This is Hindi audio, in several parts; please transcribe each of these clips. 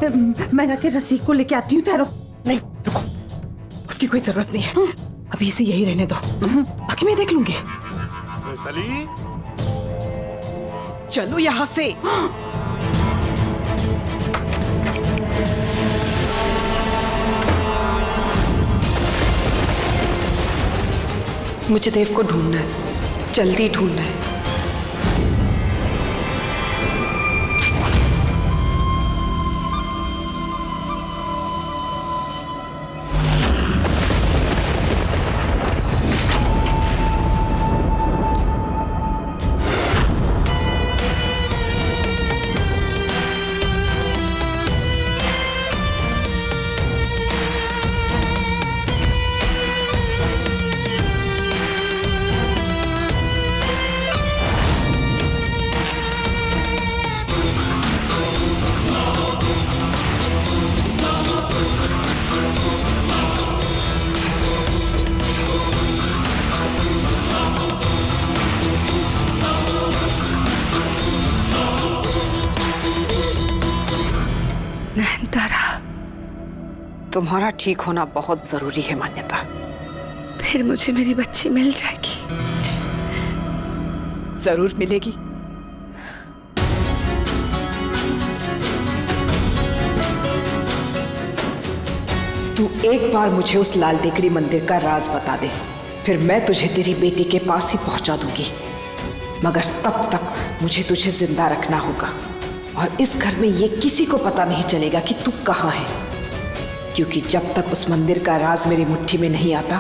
मैं जाके रसीक को लेके आती हूँ। ठहरो। नहीं रुको, उसकी कोई जरूरत नहीं है, अभी इसे यही रहने दो, बाकी मैं देख लूंगी। सली, चलो यहाँ से। मुझे देव को ढूंढना है, जल्दी ढूंढना है। तुम्हारा ठीक होना बहुत जरूरी है मान्यता। फिर मुझे मेरी बच्ची मिल जाएगी। जरूर मिलेगी। तू एक बार मुझे उस लाल टेकरी मंदिर का राज बता दे, फिर मैं तुझे तेरी बेटी के पास ही पहुंचा दूंगी। मगर तब तक मुझे तुझे जिंदा रखना होगा और इस घर में ये किसी को पता नहीं चलेगा कि तू कहाँ है, क्योंकि जब तक उस मंदिर का राज मेरी मुट्ठी में नहीं आता,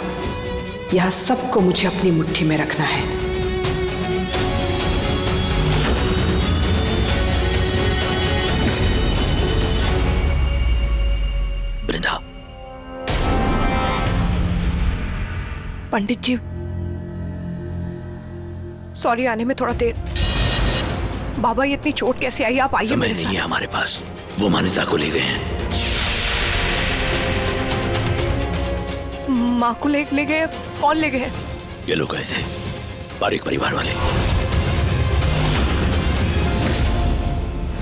यह सबको मुझे अपनी मुट्ठी में रखना है। वृंदा। पंडित जी, सॉरी आने में थोड़ा देर। बाबा ये इतनी चोट कैसे आई? आप आइए। समय नहीं है हमारे पास, वो मान्यता को ले गए हैं। माँ को ले गए? कौन ले गए? ये लोग गए थे, बारीक परिवार वाले।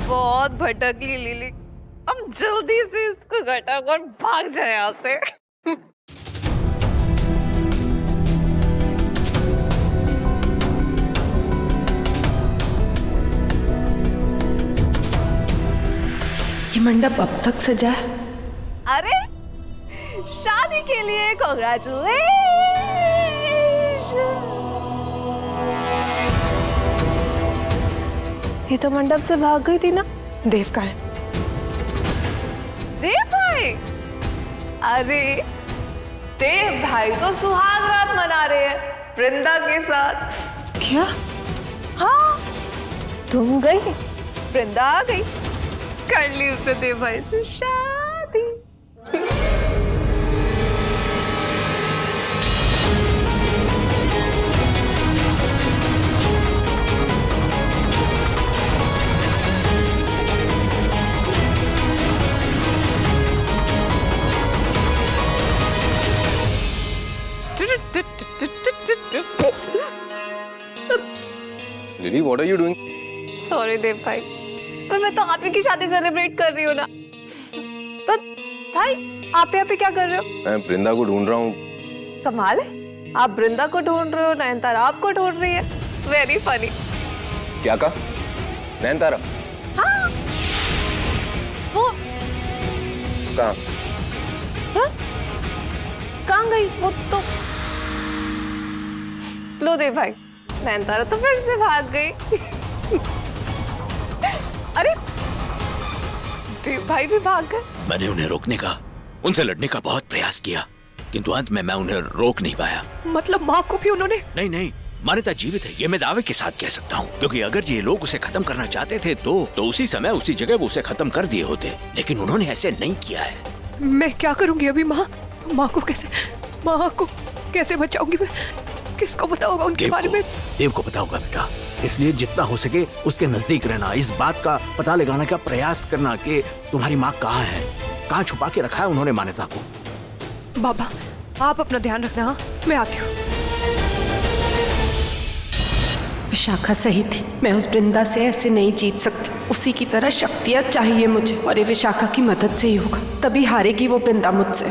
बहुत भटकी लिली, अब जल्दी से इसको घटा कर भाग जाए यहाँ से। ये मंडप अब तक सजा है? अरे शादी के लिए कांग्रेचुलेशन। ये तो मंडप से भाग गई थी ना। देव का है? देव भाई? अरे देव भाई तो सुहाग रात मना रहे हैं वृंदा के साथ। क्या? हाँ, तुम गई, वृंदा आ गई, कर ली उसने देव भाई से शादी। Lily, what are you doing? Sorry Dev भाई, पर मैं तो आप ही की शादी सेलिब्रेट कर रही हूँ ना। पर भाई आप यहाँ पे क्या कर रहे हो? मैं वृंदा को ढूंढ रहा हूँ। कमाल है, आप वृंदा को ढूंढ रहे हो, नयनतारा आपको ढूंढ रही है। Very funny. क्या कहा? नयनतारा? हाँ, वो कहाँ? हाँ? कहाँ गई वो? तो लो देव भाई, नयनतारा तो फिर से भाग गई। अरे देव भाई भी भाग गए। मैंने उन्हें रोकने का, उनसे लड़ने का बहुत प्रयास किया, किंतु अंत में मैं उन्हें रोक नहीं पाया। मतलब माँ को भी उन्होंने? नहीं, मान्यता जीवित है, ये मैं दावे के साथ कह सकता हूँ, क्योंकि अगर ये लोग उसे खत्म करना चाहते थे तो उसी समय उसी जगह वो उसे खत्म कर दिए होते, लेकिन उन्होंने ऐसे नहीं किया है। मैं क्या करूंगी अभी? माँ को कैसे बचाऊंगी मैं? किसको पता होगा उनके बारे में? देव को पता होगा बेटा, इसलिए जितना हो सके उसके नजदीक रहना, इस बात का पता लगाने का प्रयास करना कि तुम्हारी माँ कहाँ है, कहाँ छुपा के रखा है उन्होंने मान्यता को। बाबा आप अपना ध्यान रखना। हाँ, मैं आती हूँ। विशाखा सही थी, मैं उस वृंदा से ऐसे नहीं जीत सकती। उसी की तरह शक्तियां चाहिए मुझे, और ये विशाखा की मदद से ही होगा, तभी हारेगी वो वृंदा मुझसे।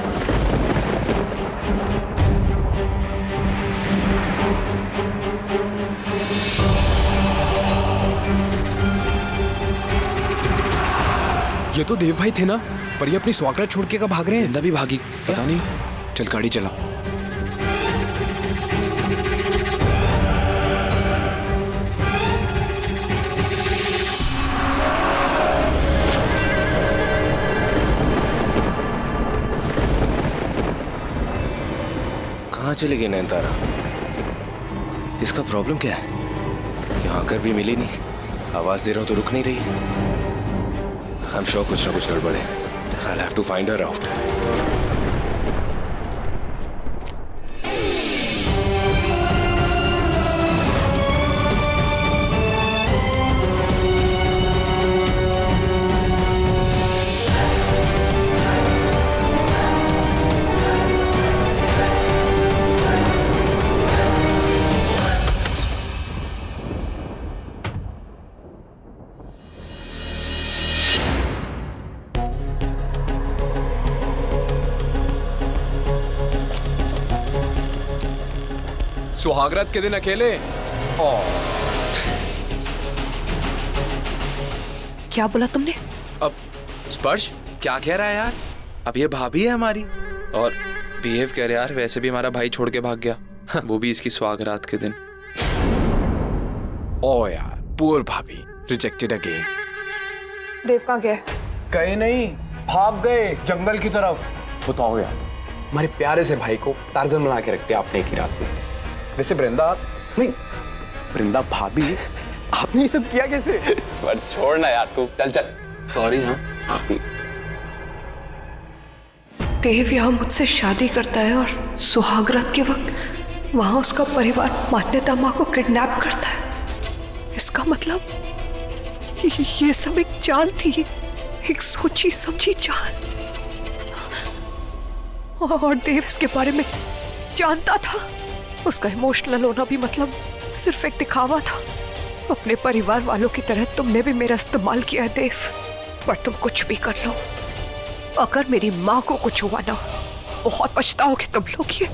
ये तो देव भाई थे ना, पर ये अपनी स्वागत छोड़ के कब भाग रहे हैं? वृंदा भी भागी, पता नहीं। चल गाड़ी चला। कहाँ चली गई नैनतारा? इसका प्रॉब्लम क्या है? यहाँ आकर भी मिली नहीं, आवाज दे रहा हूँ तो रुक नहीं रही। I'm sure कुछ ना कुछ गड़बड़ है। I'll have to find her out. सुहागरात के दिन अकेले? क्या बोला तुमने? अब स्पर्श क्या कह रहा है यार? अब ये भाभी है हमारी, और बिहेव कर यार, वैसे भी हमारा भाई छोड़ के भाग गया, वो भी इसकी सुहागरात के दिन। ओ यार, पुअर भाभी, रिजेक्टेड अगेन। देव कहाँ गया? गए नहीं, भाग गए जंगल की तरफ। बताओ यार, हमारे प्यारे से भाई को टार्जन बना के रखते आपने एक ही रात में। वैसे वृंदा नहीं, वृंदा भाभी, आपने ये सब किया कैसे? स्वर छोड़ना यार तू, चल चल। सॉरी। हाँ, देव यहाँ मुझसे शादी करता है और सुहागरात के वक्त वहां उसका परिवार मान्यता माँ को किडनैप करता है। इसका मतलब ये सब एक चाल थी, एक सोची समझी चाल। और देव इसके बारे में जानता था। उसका इमोशनल होना भी मतलब सिर्फ एक दिखावा था। अपने परिवार वालों की तरह तुमने भी मेरा इस्तेमाल किया है देव, पर तुम कुछ भी कर लो, अगर मेरी माँ को कुछ हुआ ना, बहुत पछताओगे तुम लोग। ये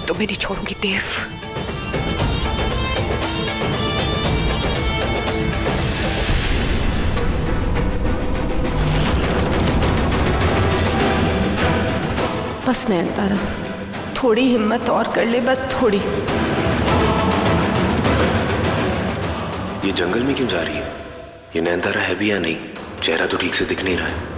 तुम्हें नहीं छोड़ूंगी देव। बस नैनतारा, थोड़ी हिम्मत और कर ले, बस थोड़ी। ये जंगल में क्यों जा रही है? ये नैनतारा है भी या नहीं? चेहरा तो ठीक से दिख नहीं रहा है।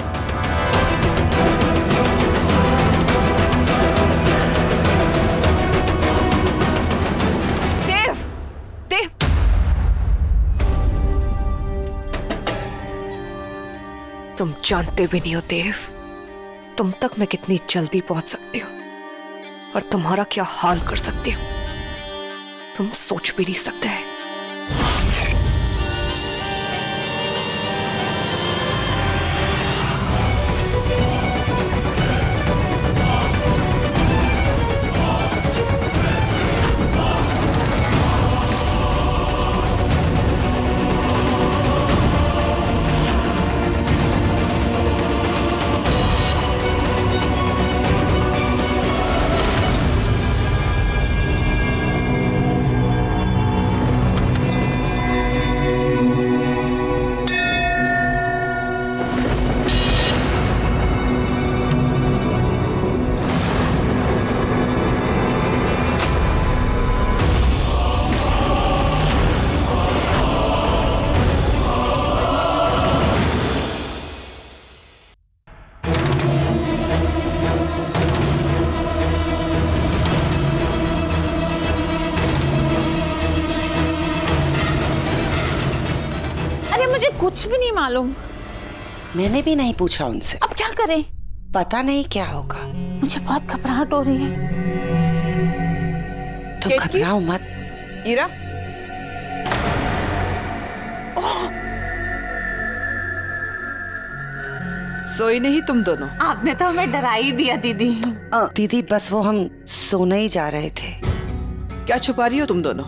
तुम जानते भी नहीं हो देव, तुम तक मैं कितनी जल्दी पहुंच सकती हूँ और तुम्हारा क्या हाल कर सकती हूँ, तुम सोच भी नहीं सकते हैं। कुछ भी नहीं मालूम। मैंने भी नहीं पूछा उनसे। अब क्या करें? पता नहीं क्या होगा। मुझे बहुत घबराहट हो रही है। तुम घबराओ मत। इरा, सोई नहीं तुम दोनों? आपने तो हमें डरा ही दिया दीदी। दीदी बस वो हम सोने ही जा रहे थे। क्या छुपा रही हो तुम दोनों?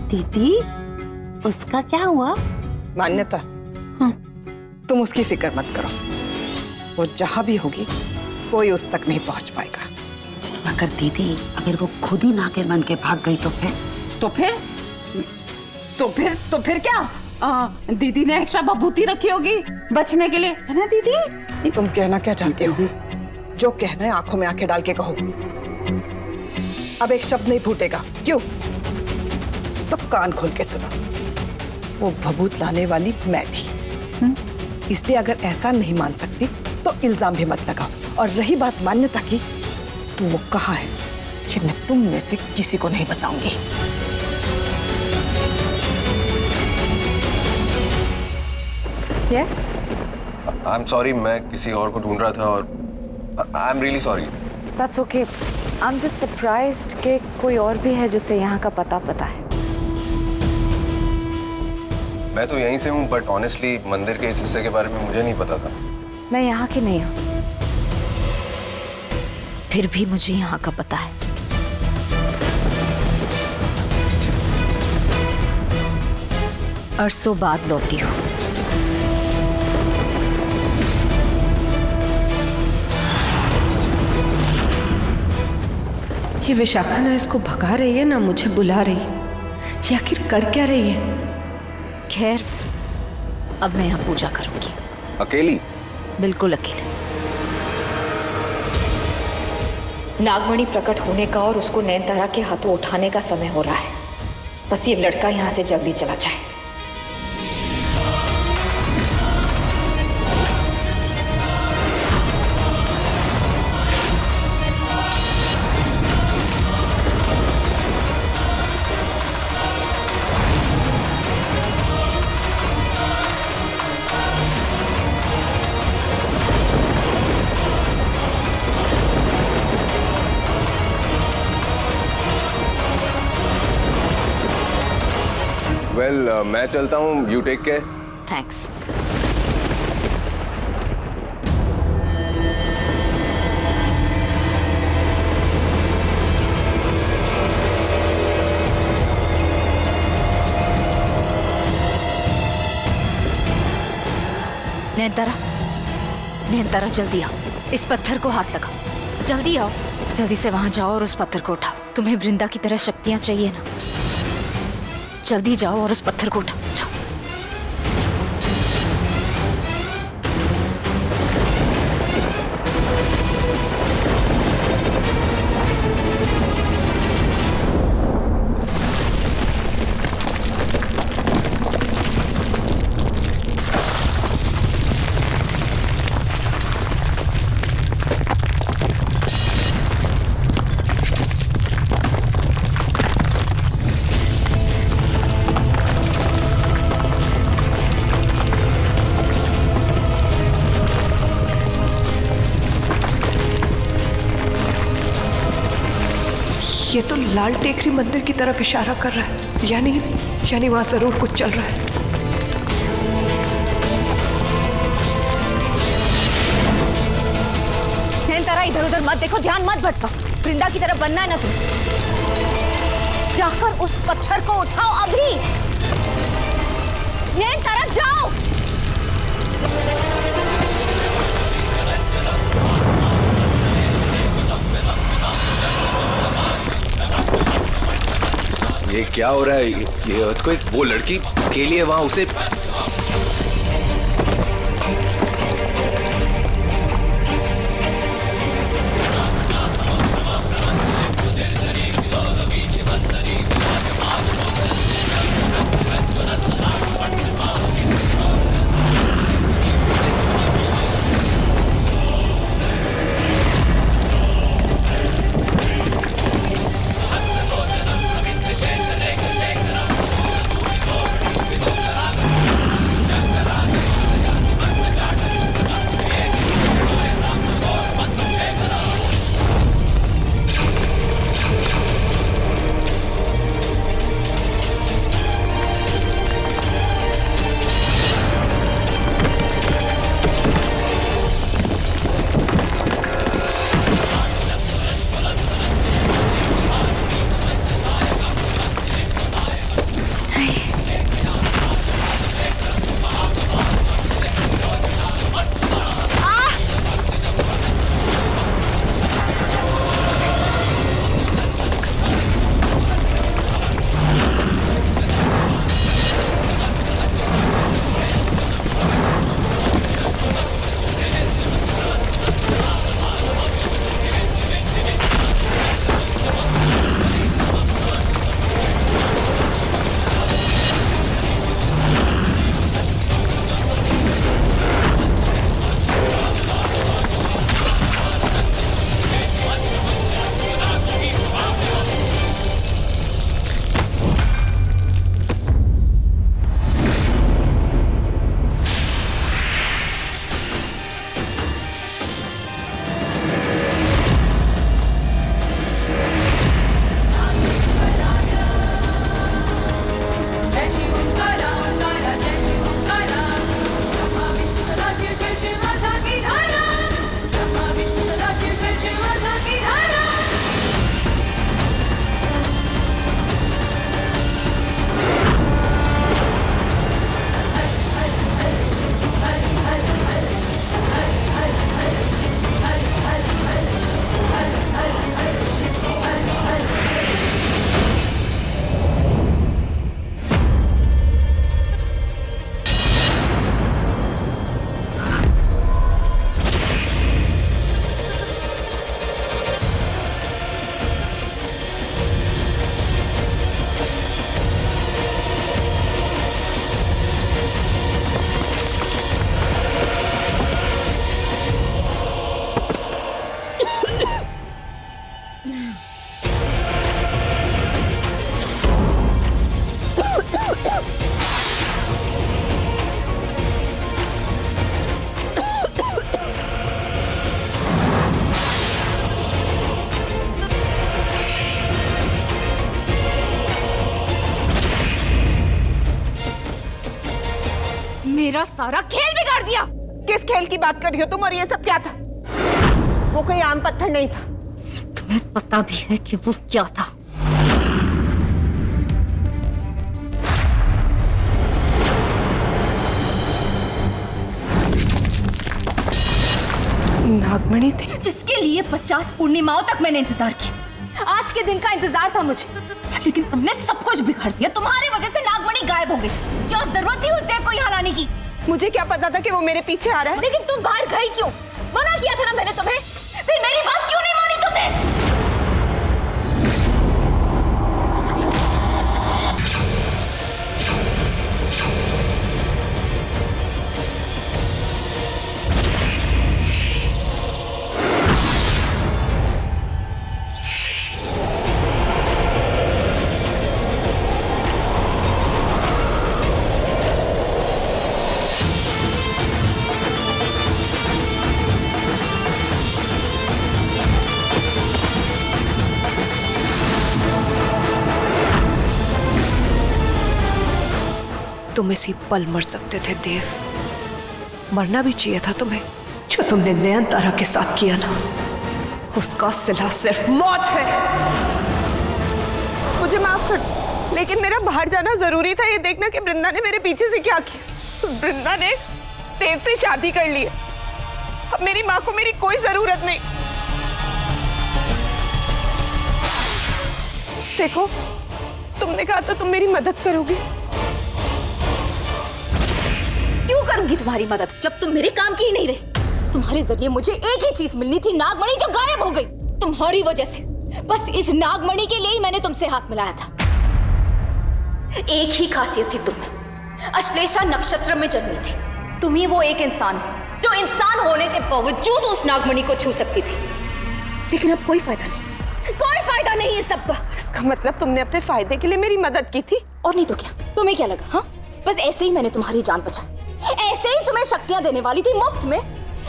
दीदी उसका क्या हुआ? मान्यता, तुम उसकी फिक्र मत करो। वो जहां भी होगी कोई उस तक नहीं पहुंच पाएगा। मगर दीदी अगर वो खुद ही नागिन बन के भाग गई तो फिर? तो फिर क्या? दीदी ने एक्स्ट्रा बबूती रखी होगी बचने के लिए, है ना दीदी? तुम कहना क्या चाहती हो? जो कहना है आंखों में आंखें डाल के कहो। अब एक शब्द नहीं फूटेगा। क्यों? तो कान खोल के सुनो। वो भभूत लाने वाली मैं थी। इसलिए अगर ऐसा नहीं मान सकती तो इल्जाम भी मत लगाओ। और रही बात मान्यता की, तो वो कहाँ है ये मैं तुम में से किसी को नहीं बताऊंगी। यस, आई एम सॉरी, मैं किसी और को ढूंढ रहा था और I am really sorry. That's okay. I am just surprised कि कोई और भी है जिसे यहाँ का पता है। मैं तो यहीं से हूँ, बट ऑनेस्टली मंदिर के इस हिस्से के बारे में मुझे नहीं पता था। मैं यहाँ की नहीं हूँ, फिर भी मुझे यहाँ का पता है। अरसों बाद लौटी हूँ। ये विशाखा ना इसको भगा रही है ना मुझे बुला रही है। ये आखिर कर क्या रही है? खैर, अब मैं यहाँ पूजा करूंगी। अकेली? बिल्कुल अकेले। नागमणि प्रकट होने का और उसको नयनतारा के हाथों उठाने का समय हो रहा है। बस ये लड़का यहाँ से जल्दी चला जाए। वेल, मैं चलता हूँ। You take care. Thanks. Nayanthara जल्दी आओ। इस पत्थर को हाथ लगाओ। जल्दी आओ। जल्दी से वहां जाओ और उस पत्थर को उठाओ। तुम्हें वृंदा की तरह शक्तियां चाहिए ना? जल्दी जाओ और उस पत्थर को उठाओ। जाओ। ये तो लाल टेकरी मंदिर की तरफ इशारा कर रहा है। यानी वहां जरूर कुछ चल रहा है। नयनतारा, इधर उधर मत देखो, ध्यान मत भटकाओ। वृंदा की तरफ बनना है ना तुम। जाकर उस पत्थर को उठाओ अभी। नयनतारा जाओ। ये क्या हो रहा है? ये अर्थक्वेक, वो लड़की अकेली है वहां, उसे मेरा सारा खेल बिगाड़ दिया। किस खेल की बात कर रही हो तुम? और ये सब क्या था? वो कोई आम पत्थर नहीं था। तुम्हें पता भी है कि वो क्या था? नागमणि थी जिसके लिए 50 पूर्णिमाओं तक मैंने इंतजार किया। आज के दिन का इंतजार था मुझे, लेकिन तुमने सब कुछ बिगाड़ दिया। तुम्हारी वजह से नागमणि गायब हो गई। क्या जरूरत थी उस देव को यहाँ लाने की? मुझे क्या पता था कि वो मेरे पीछे आ रहा है? लेकिन तुम बाहर गई क्यों? मना किया था ना मैंने तुम्हें, फिर मेरी बात क्यों नहीं मानी तुमने? तुम इसी पल मर सकते थे देव। मरना भी चाहिए था तुम्हें। जो तुमने नयनतारा के साथ किया ना, उसका सिला सिर्फ मौत है। मुझे माफ कर दो, लेकिन मेरा बाहर जाना जरूरी था ये देखना कि वृंदा ने मेरे पीछे से क्या किया। वृंदा ने देव से शादी कर ली है। अब मेरी माँ को मेरी कोई जरूरत नहीं। देखो, तुमने कहा था तुम मेरी मदद करोगी। क्यों करूंगी तुम्हारी मदद जब तुम मेरे काम की ही नहीं रही? तुम्हारे जरिए मुझे एक ही चीज मिलनी थी, नागमणि, जो गायब हो गई तुम्हारी वजह से। बस इस नागमणि के लिए ही मैंने तुमसे हाथ मिलाया था। एक ही खासियत थी तुम्हें, अश्लेषा नक्षत्र में जन्मी थी। तुम ही वो एक इंसान हो जो इंसान होने के बावजूद उस नागमणि को छू सकती थी। लेकिन अब कोई फायदा नहीं, कोई फायदा नहीं इस सब का। इसका मतलब तुमने अपने फायदे के लिए मेरी मदद की थी? और नहीं तो क्या? तुम्हें क्या लगा? हाँ, बस ऐसे ही मैंने तुम्हारी जान बचाई। ऐसे ही तुम्हें शक्तियां देने वाली थी मुफ्त में।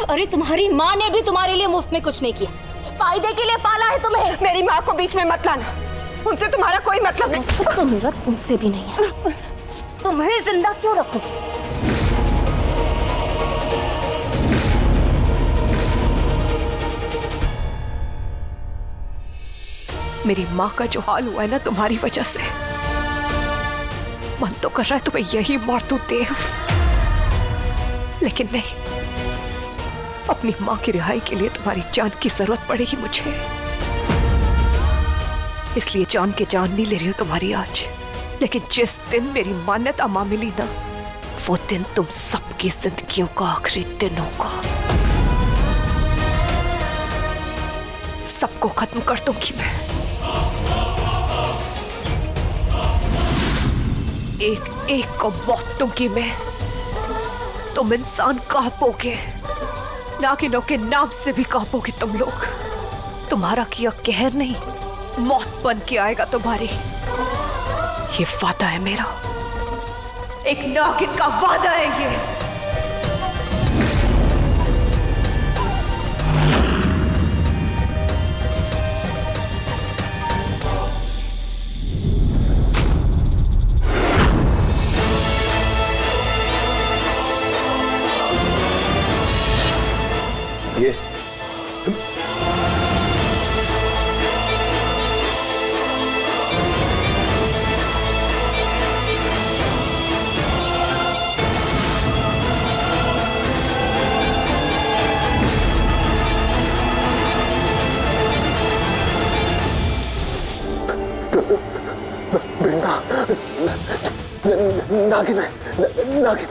अरे तुम्हारी माँ ने भी तुम्हारे लिए मुफ्त में कुछ नहीं किया, फायदे के लिए पाला है तुम्हें। मेरी माँ को बीच में मत लाना, उनसे तुम्हारा कोई मतलब नहीं। तो मेरा तुमसे भी नहीं है। तुम्हें जिंदा क्यों रखूं? मेरी माँ का जो हाल हुआ है ना तुम्हारी वजह से, मन तो कर रहा है तुम्हें यही मार दूं देव, लेकिन नहीं। अपनी माँ की रिहाई के लिए तुम्हारी जान की जरूरत पड़ेगी मुझे, इसलिए जान के जान नहीं ले रही हूं तुम्हारी आज। लेकिन जिस दिन मेरी मान्यता मां मिली ना, वो दिन तुम सबकी जिंदगियों का आखिरी दिन होगा। सबको खत्म कर दूंगी मैं, एक एक को मौत दूंगी मैं। तुम इंसान कांपोगे, नागिनों के नाम से भी कांपोगे तुम लोग। तुम्हारा किया कहर नहीं, मौत बन के आएगा तुम्हारी। ये वादा है मेरा, एक नागिन का वादा है ये। ये वृंदा, नागिन है, नागिन।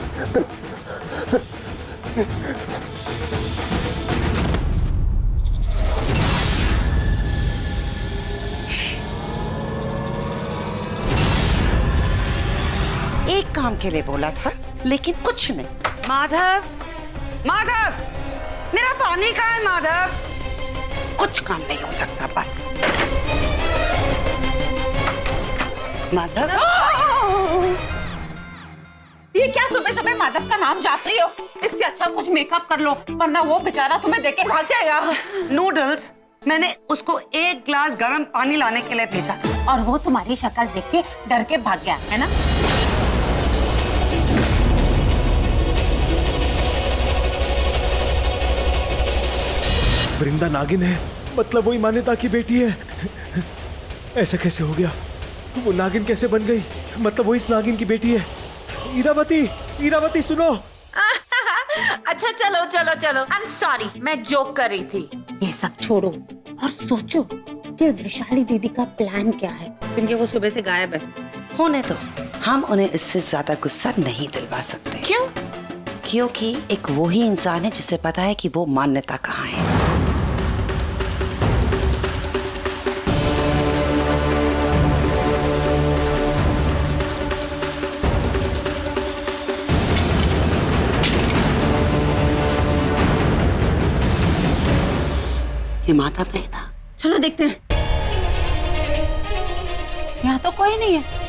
एक काम के लिए बोला था, लेकिन कुछ नहीं। माधव, माधव, मेरा पानी कहाँ है माधव? कुछ काम नहीं हो सकता बस। माधव, ये क्या सुबह सुबह माधव का नाम जाप रही हो? इससे अच्छा कुछ मेकअप कर लो, वरना वो बेचारा तुम्हें देख के भाग जाएगा। नूडल्स, मैंने उसको एक ग्लास गर्म पानी लाने के लिए भेजा और वो तुम्हारी शक्ल देख के डर के भाग गया है ना? वृंदा नागिन है, मतलब वही मान्यता की बेटी है। ऐसा कैसे हो गया? वो नागिन कैसे बन गई? मतलब वो इस नागिन की बेटी है। इरावती, इरावती सुनो। अच्छा चलो चलो चलो, आई एम सॉरी, मैं जोक कर रही थी। ये सब छोड़ो और सोचो कि वैशाली दीदी का प्लान क्या है, क्योंकि वो सुबह से गायब है। होने तो हम उन्हें इससे ज्यादा गुस्सा नहीं दिलवा सकते। क्यों? क्योंकि एक वो ही इंसान है जिसे पता है कि वो मान्यता कहाँ है। ये माधव नहीं था। चलो देखते हैं। यहाँ तो कोई नहीं है।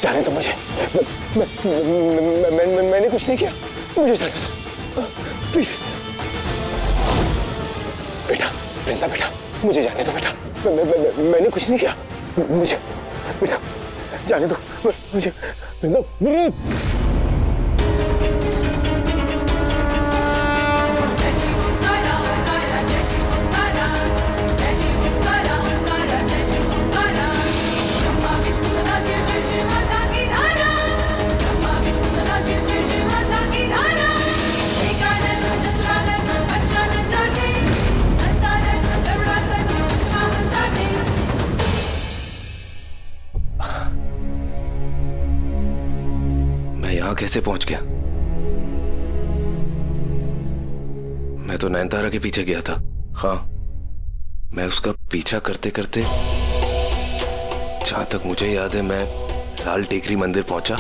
जाने दो मुझे। मैंने कुछ नहीं किया, मुझे जाने दो प्लीज। बेटा, वृंदा बेटा, मुझे जाने दो बेटा। मैंने कुछ नहीं किया, मुझे बेटा जाने दो मुझे। वृंदा, कैसे पहुंच गया? मैं तो नयनतारा के पीछे गया था। हाँ, मैं उसका पीछा करते करते, जहां तक मुझे याद है, मैं लाल टेकरी मंदिर पहुंचा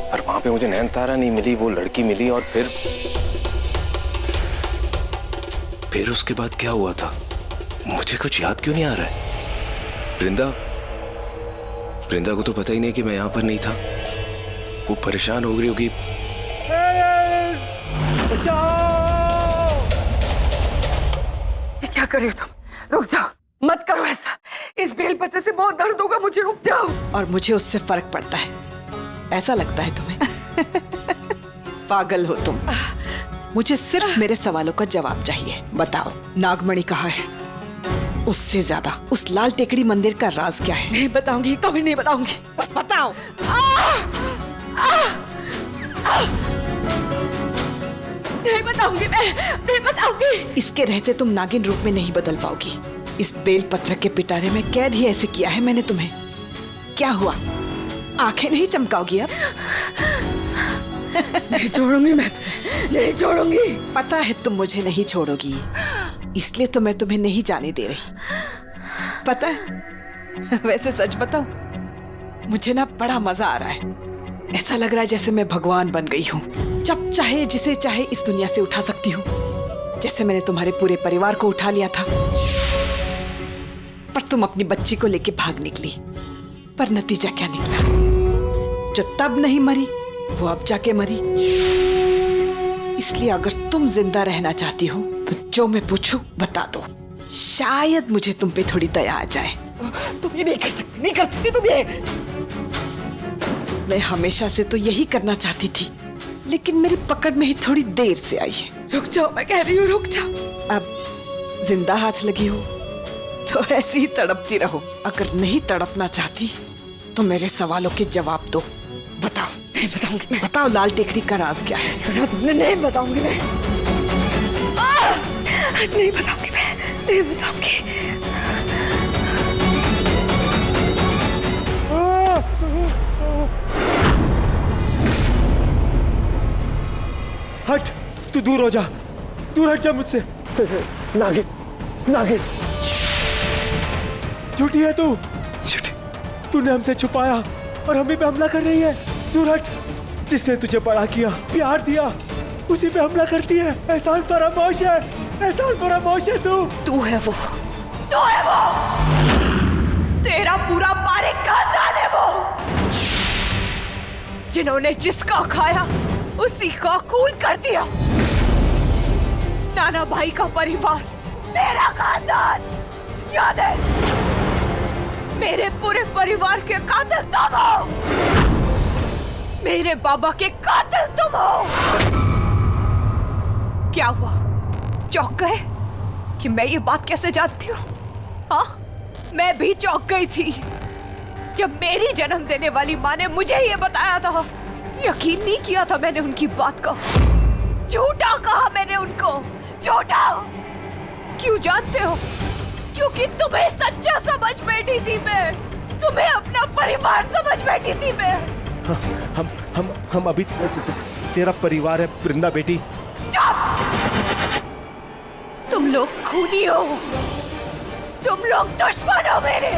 और वहां पे मुझे नयनतारा नहीं मिली, वो लड़की मिली। और फिर उसके बाद क्या हुआ था मुझे कुछ याद क्यों नहीं आ रहा है। वृंदा को तो पता ही नहीं कि मैं यहां पर नहीं था। वो परेशान हो गई होगी। क्या कर रही हो तुम? रुक जाओ, मत करो ऐसा। इस बेलपत्र से बहुत दर्द होगा मुझे, रुक जाओ। और मुझे उससे फर्क पड़ता है, ऐसा लगता है तुम्हें? पागल हो तुम। मुझे सिर्फ मेरे सवालों का जवाब चाहिए। बताओ, नागमणि कहाँ है? उससे ज्यादा उस लाल टेकड़ी मंदिर का राज क्या है? नहीं बताऊंगी, कभी नहीं बताऊंगी। बताओ। नहीं बताऊंगी, मैं नहीं बताऊंगी। इसके रहते तुम नागिन रूप में नहीं बदल पाओगी। इस बेलपत्र के पिटारे में कैद ही ऐसे किया है मैंने तुम्हें। क्या हुआ, आंखें नहीं चमकाओगी अब? नहीं छोड़ूंगी मैं, नहीं छोड़ूंगी। पता है तुम मुझे नहीं छोड़ोगी, इसलिए तो मैं तुम्हें नहीं जाने दे रही। पता है, वैसे सच बताऊं, मुझे ना बड़ा मजा आ रहा है। ऐसा लग रहा है जैसे मैं भगवान बन गई हूँ, जब चाहे जिसे चाहे इस दुनिया से उठा सकती हूँ। जैसे मैंने तुम्हारे पूरे परिवार को उठा लिया था, पर तुम अपनी बच्ची को लेके भाग निकली। पर नतीजा क्या निकला? जो तब नहीं मरी वो अब जाके मरी। इसलिए अगर तुम जिंदा रहना चाहती हो तो जो मैं पूछूं बता दो, शायद मुझे तुम पे थोड़ी दया आ जाए। तुम ये नहीं कर सकती, नहीं कर सकती तुम ये। मैं हमेशा से तो यही करना चाहती थी, लेकिन मेरी पकड़ में ही थोड़ी देर से आई है। रुक जाओ, मैं कह रही हूँ, रुक जाओ। अब जिंदा हाथ लगी हो तो ऐसे ही तड़पती रहो। अगर नहीं तड़पना चाहती तो मेरे सवालों के जवाब दो। बताओ। नहीं बताऊंगी मैं। बताओ, लाल टेकड़ी का राज क्या है? सुना तुमने? नहीं बताऊंगी मैं। नहीं बताऊंगी मैं, नहीं बताऊंगी। हट, तू दूर हो जा, दूर हट जा मुझसे। नागिन, नागिन, झूठी है तू। चिट्ठी तूने हमसे छुपाया और हमें पे हमला कर रही है। दूर हट। जिसने तुझे बड़ा किया, प्यार दिया, उसी पे हमला करती है। एहसान फरामोश है, एहसान फरामोश है तू। तू है वो, तू है वो, तेरा पूरा बारीक खानदान है वो, जिन्होंने जिसका खाया उसी का खून कर दिया। नाना भाई का परिवार, मेरा खानदान, याद है? मेरे पूरे परिवार के कातिल तुम हो, मेरे बाबा के कातिल तुम हो। क्या हुआ, चौंक गए कि मैं ये बात कैसे जानती हूँ? हाँ, मैं भी चौंक गई थी जब मेरी जन्म देने वाली माँ ने मुझे ये बताया था। यकीन नहीं किया था मैंने उनकी बात का, झूठा कहा मैंने उनको, झूठा। क्यों जानते हो? क्योंकि तुम्हें सच्चा समझ बैठी थी मैं, तुम्हें अपना परिवार समझ बैठी थी मैं। हम अभी तेरा परिवार है वृंदा बेटी। तुम लोग खूनी हो, तुम लोग दुश्मन हो मेरे,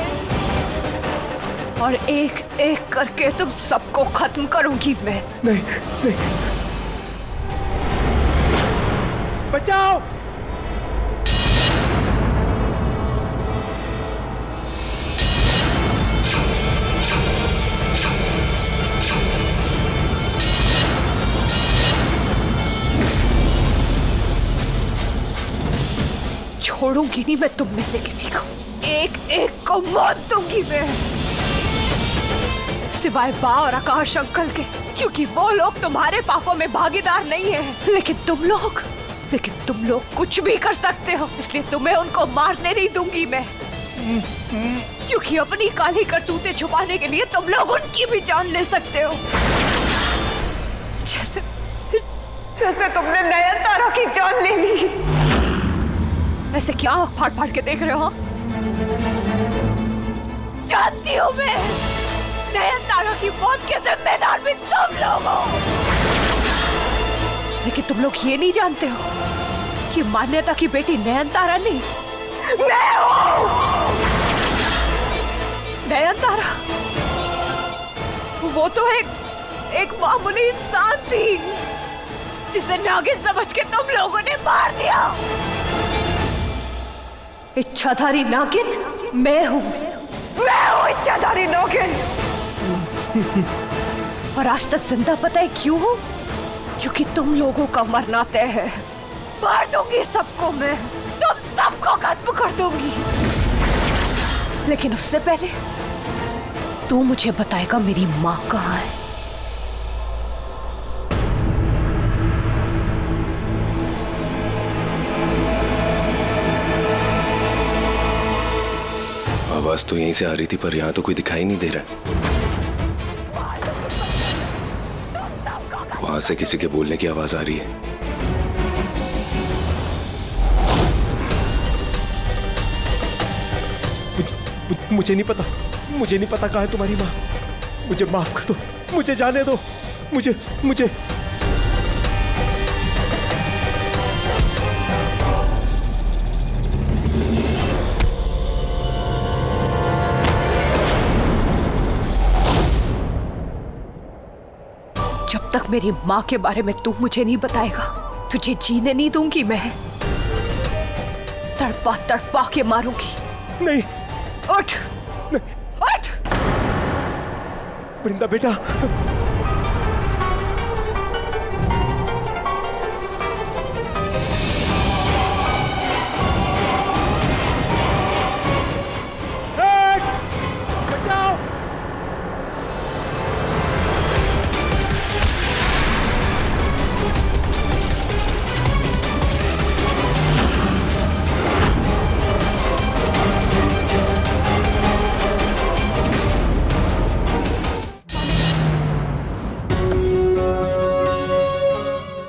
और एक एक करके तुम सबको खत्म करूंगी मैं। नहीं नहीं, बचाओ। छोड़ूंगी नहीं मैं तुम में से किसी को, एक एक को मौत दूंगी मैं, सिवाय बा और आकाश अंकल के, क्योंकि वो लोग तुम्हारे पापों में भागीदार नहीं है। लेकिन तुम लोग कुछ भी कर सकते हो, इसलिए तुम्हें उनको मारने नहीं दूंगी मैं, क्योंकि अपनी काली करतूतें छुपाने के लिए तुम लोग उनकी भी जान ले सकते हो, जैसे तुमने नयनतारा की जान ले ली। ऐसे क्या फाड़ फाड़ के देख रहे हो? जानती हूँ मैं, नयनतारा की मौत के जिम्मेदार भी तुम लोग हो, लेकिन तुम लोग ये नहीं जानते हो कि मान्यता की बेटी नयनतारा नहीं, मैं हूँ। नयनतारा वो तो एक मामूली इंसान थी जिसे नागिन समझ के तुम लोगों ने मार दिया। इच्छाधारी नागिन मैं हूँ इच्छाधारी नागिन। और आज तक जिंदा पता है क्यों हूँ? क्योंकि तुम लोगों का मरना तय है। मार दूंगी सबको मैं, तुम सबको खत्म कर दूंगी, लेकिन उससे पहले तू मुझे बताएगा मेरी माँ कहाँ है। आवाज तो यहीं से आ रही थी, पर यहाँ तो कोई दिखाई नहीं दे रहा। वहां से किसी के बोलने की आवाज आ रही है। मुझे नहीं पता कहाँ है तुम्हारी माँ। मुझे माफ कर दो, मुझे जाने दो, मुझे जब तक मेरी माँ के बारे में तू मुझे नहीं बताएगा, तुझे जीने नहीं दूंगी मैं। तड़पा तड़पा के मारूंगी। नहीं, उठ, उठ। वृंदा बेटा, बचाओ।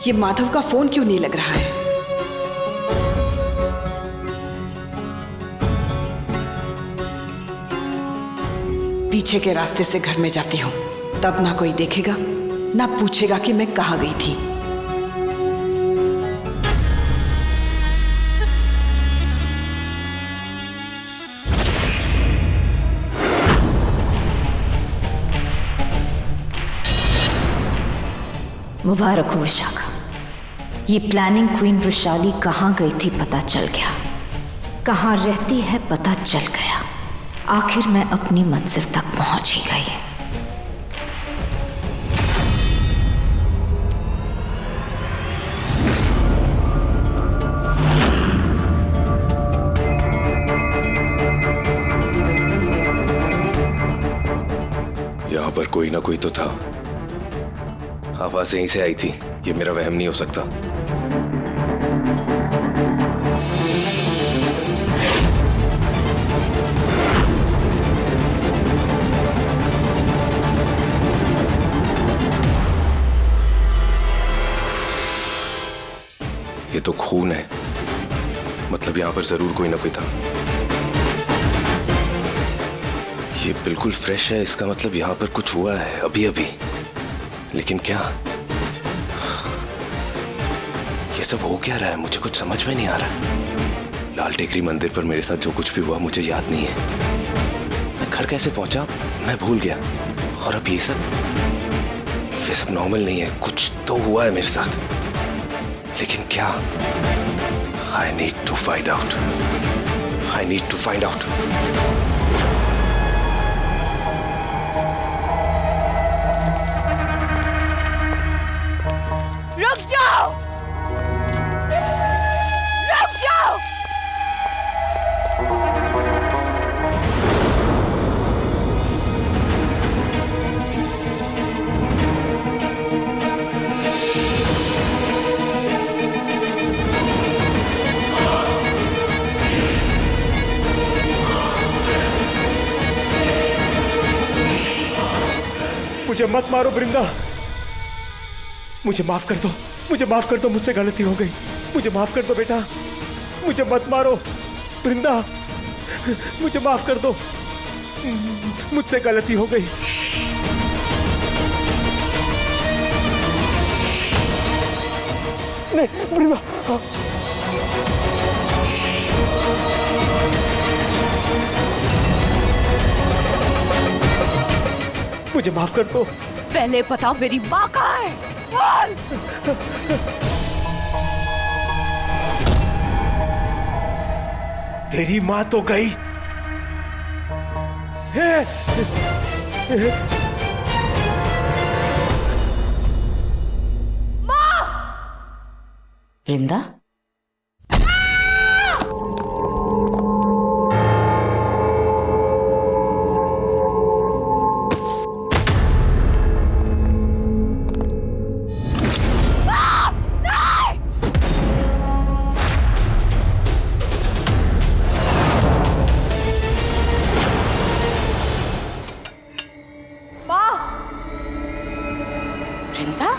ये माधव का फोन क्यों नहीं लग रहा है? पीछे के रास्ते से घर में जाती हूँ, तब ना कोई देखेगा ना पूछेगा कि मैं कहाँ गई थी। मुबारक हो विशाखा, ये प्लानिंग क्वीन वृषाली कहाँ गई थी पता चल गया, कहाँ रहती है पता चल गया। आखिर मैं अपनी मंजिल तक पहुंच ही गई। यहाँ पर कोई ना कोई तो था, आवाज यहीं से आई थी, ये मेरा वहम नहीं हो सकता। ये तो खून है, मतलब यहां पर जरूर कोई ना कोई था। ये बिल्कुल फ्रेश है, इसका मतलब यहां पर कुछ हुआ है अभी अभी, लेकिन क्या? ये सब हो क्या रहा है? मुझे कुछ समझ में नहीं आ रहा। लाल टेकरी मंदिर पर मेरे साथ जो कुछ भी हुआ मुझे याद नहीं है। मैं घर कैसे पहुंचा मैं भूल गया, और अब ये सब नॉर्मल नहीं है। कुछ तो हुआ है मेरे साथ, लेकिन क्या? I need to find out. I need to find out. रुक जाओ! रुक जाओ! मुझे मत मारो वृंदा, मुझे माफ कर दो, मुझे माफ कर दो, मुझसे गलती हो गई, मुझे माफ कर दो बेटा, मुझे मत मारो वृंदा, मुझे माफ कर दो, मुझसे गलती हो गई। नहीं वृंदा, मुझे माफ कर दो। पहले बताओ मेरी माँ कहाँ है? बोल! तेरी माँ तो गई है। वृंदा, वृंदा,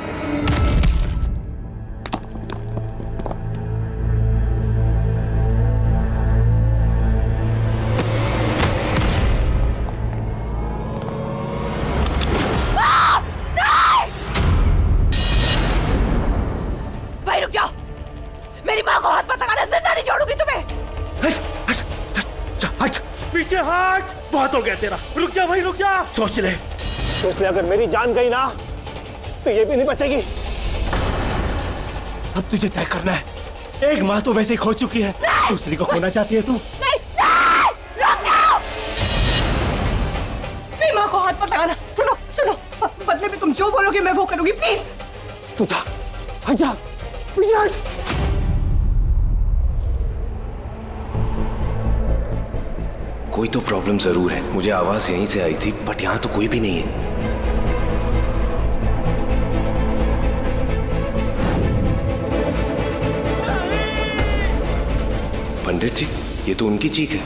भाई रुक जाओ! मेरी माँ को हाथ मत लगाना, जिंदा नहीं छोड़ूंगी तुम्हें। हट, पीछे हट, बहुत हो गया तेरा। रुक जा भाई, रुक जा। सोच ले, अगर मेरी जान गई ना तो ये भी नहीं बचेगी। अब तुझे तय करना है, एक माँ तो वैसे ही खो चुकी है, दूसरी को खोना चाहती है तू? नहीं, रुक जाओ! मेरी माँ को हाथ मत लगाना। सुनो सुनो, बदले में तुम जो बोलोगे मैं वो करूंगी, प्लीज। तू जा, हट जा, पीछे हट। कोई तो प्रॉब्लम जरूर है, मुझे आवाज यहीं से आई थी, बट यहां तो कोई भी नहीं है। पंडित जी, ये तो उनकी चीख है।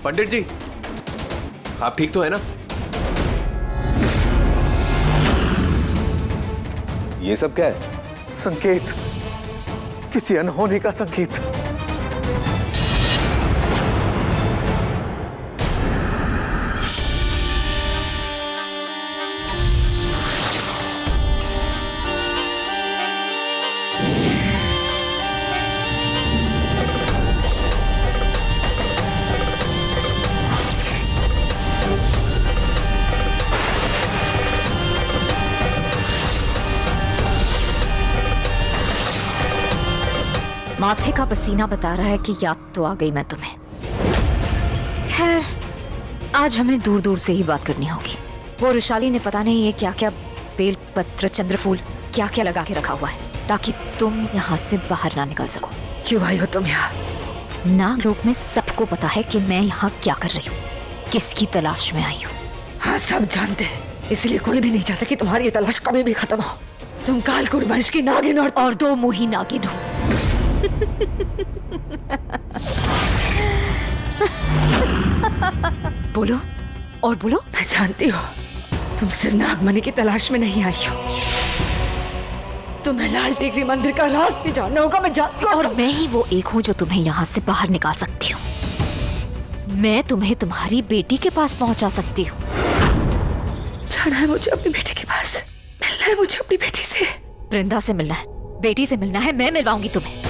पंडित जी, आप ठीक तो है ना? ये सब क्या है? संकेत, किसी अनहोनी का संकेत। माथे का पसीना बता रहा है कि याद तो आ गई मैं तुम्हें। खैर, आज हमें दूर दूर से ही बात करनी होगी। वो रुशाली ने पता नहीं ये क्या क्या बेल पत्र, चंद्रफूल क्या क्या लगा के रखा हुआ है, ताकि तुम यहाँ से बाहर ना निकल सको। क्यों आई हो तुम यहाँ? नागलोक में सबको पता है कि मैं यहाँ क्या कर रही हूँ, किसकी तलाश में आई हूँ। हाँ, सब जानते हैं, इसलिए कोई भी नहीं चाहता कि तुम्हारी ये तलाश कभी भी खत्म हो। तुम कालकूट वंश की नागिन और दो मुही नागिन हो। बोलो और बोलो। मैं जानती हूँ तुम सिर्फ नागमणि की तलाश में नहीं आई हो, तुम्हें लाल टेकरी मंदिर का राज भी जानना होगा। मैं जानती हूँ, और मैं ही वो एक हूँ जो तुम्हें यहाँ से बाहर निकाल सकती हूँ। मैं तुम्हें तुम्हारी बेटी के पास पहुँचा सकती हूँ। जाना है मुझे अपनी बेटी के पास, मिलना है मुझे अपनी बेटी से। वृंदा से मिलना है, बेटी से मिलना है, मैं मिलवाऊंगी तुम्हें।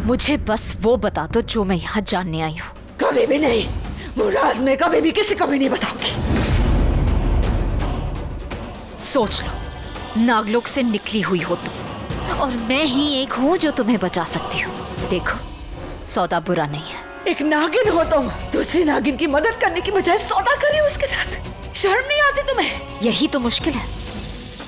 मुझे बस वो बता दो जो मैं यहाँ जानने आई हूँ। कभी भी नहीं, वो राज में कभी भी किसी को भी नहीं बताऊंगी। सोच लो, नागलोक से निकली हुई हो तुम, और मैं ही एक हूँ जो तुम्हें बचा सकती हूँ। देखो, सौदा बुरा नहीं है। एक नागिन हो तुम, दूसरी नागिन की मदद करने की बजाय सौदा कर रही हो उसके साथ। शर्म नहीं आती तुम्हें? यही तो मुश्किल है।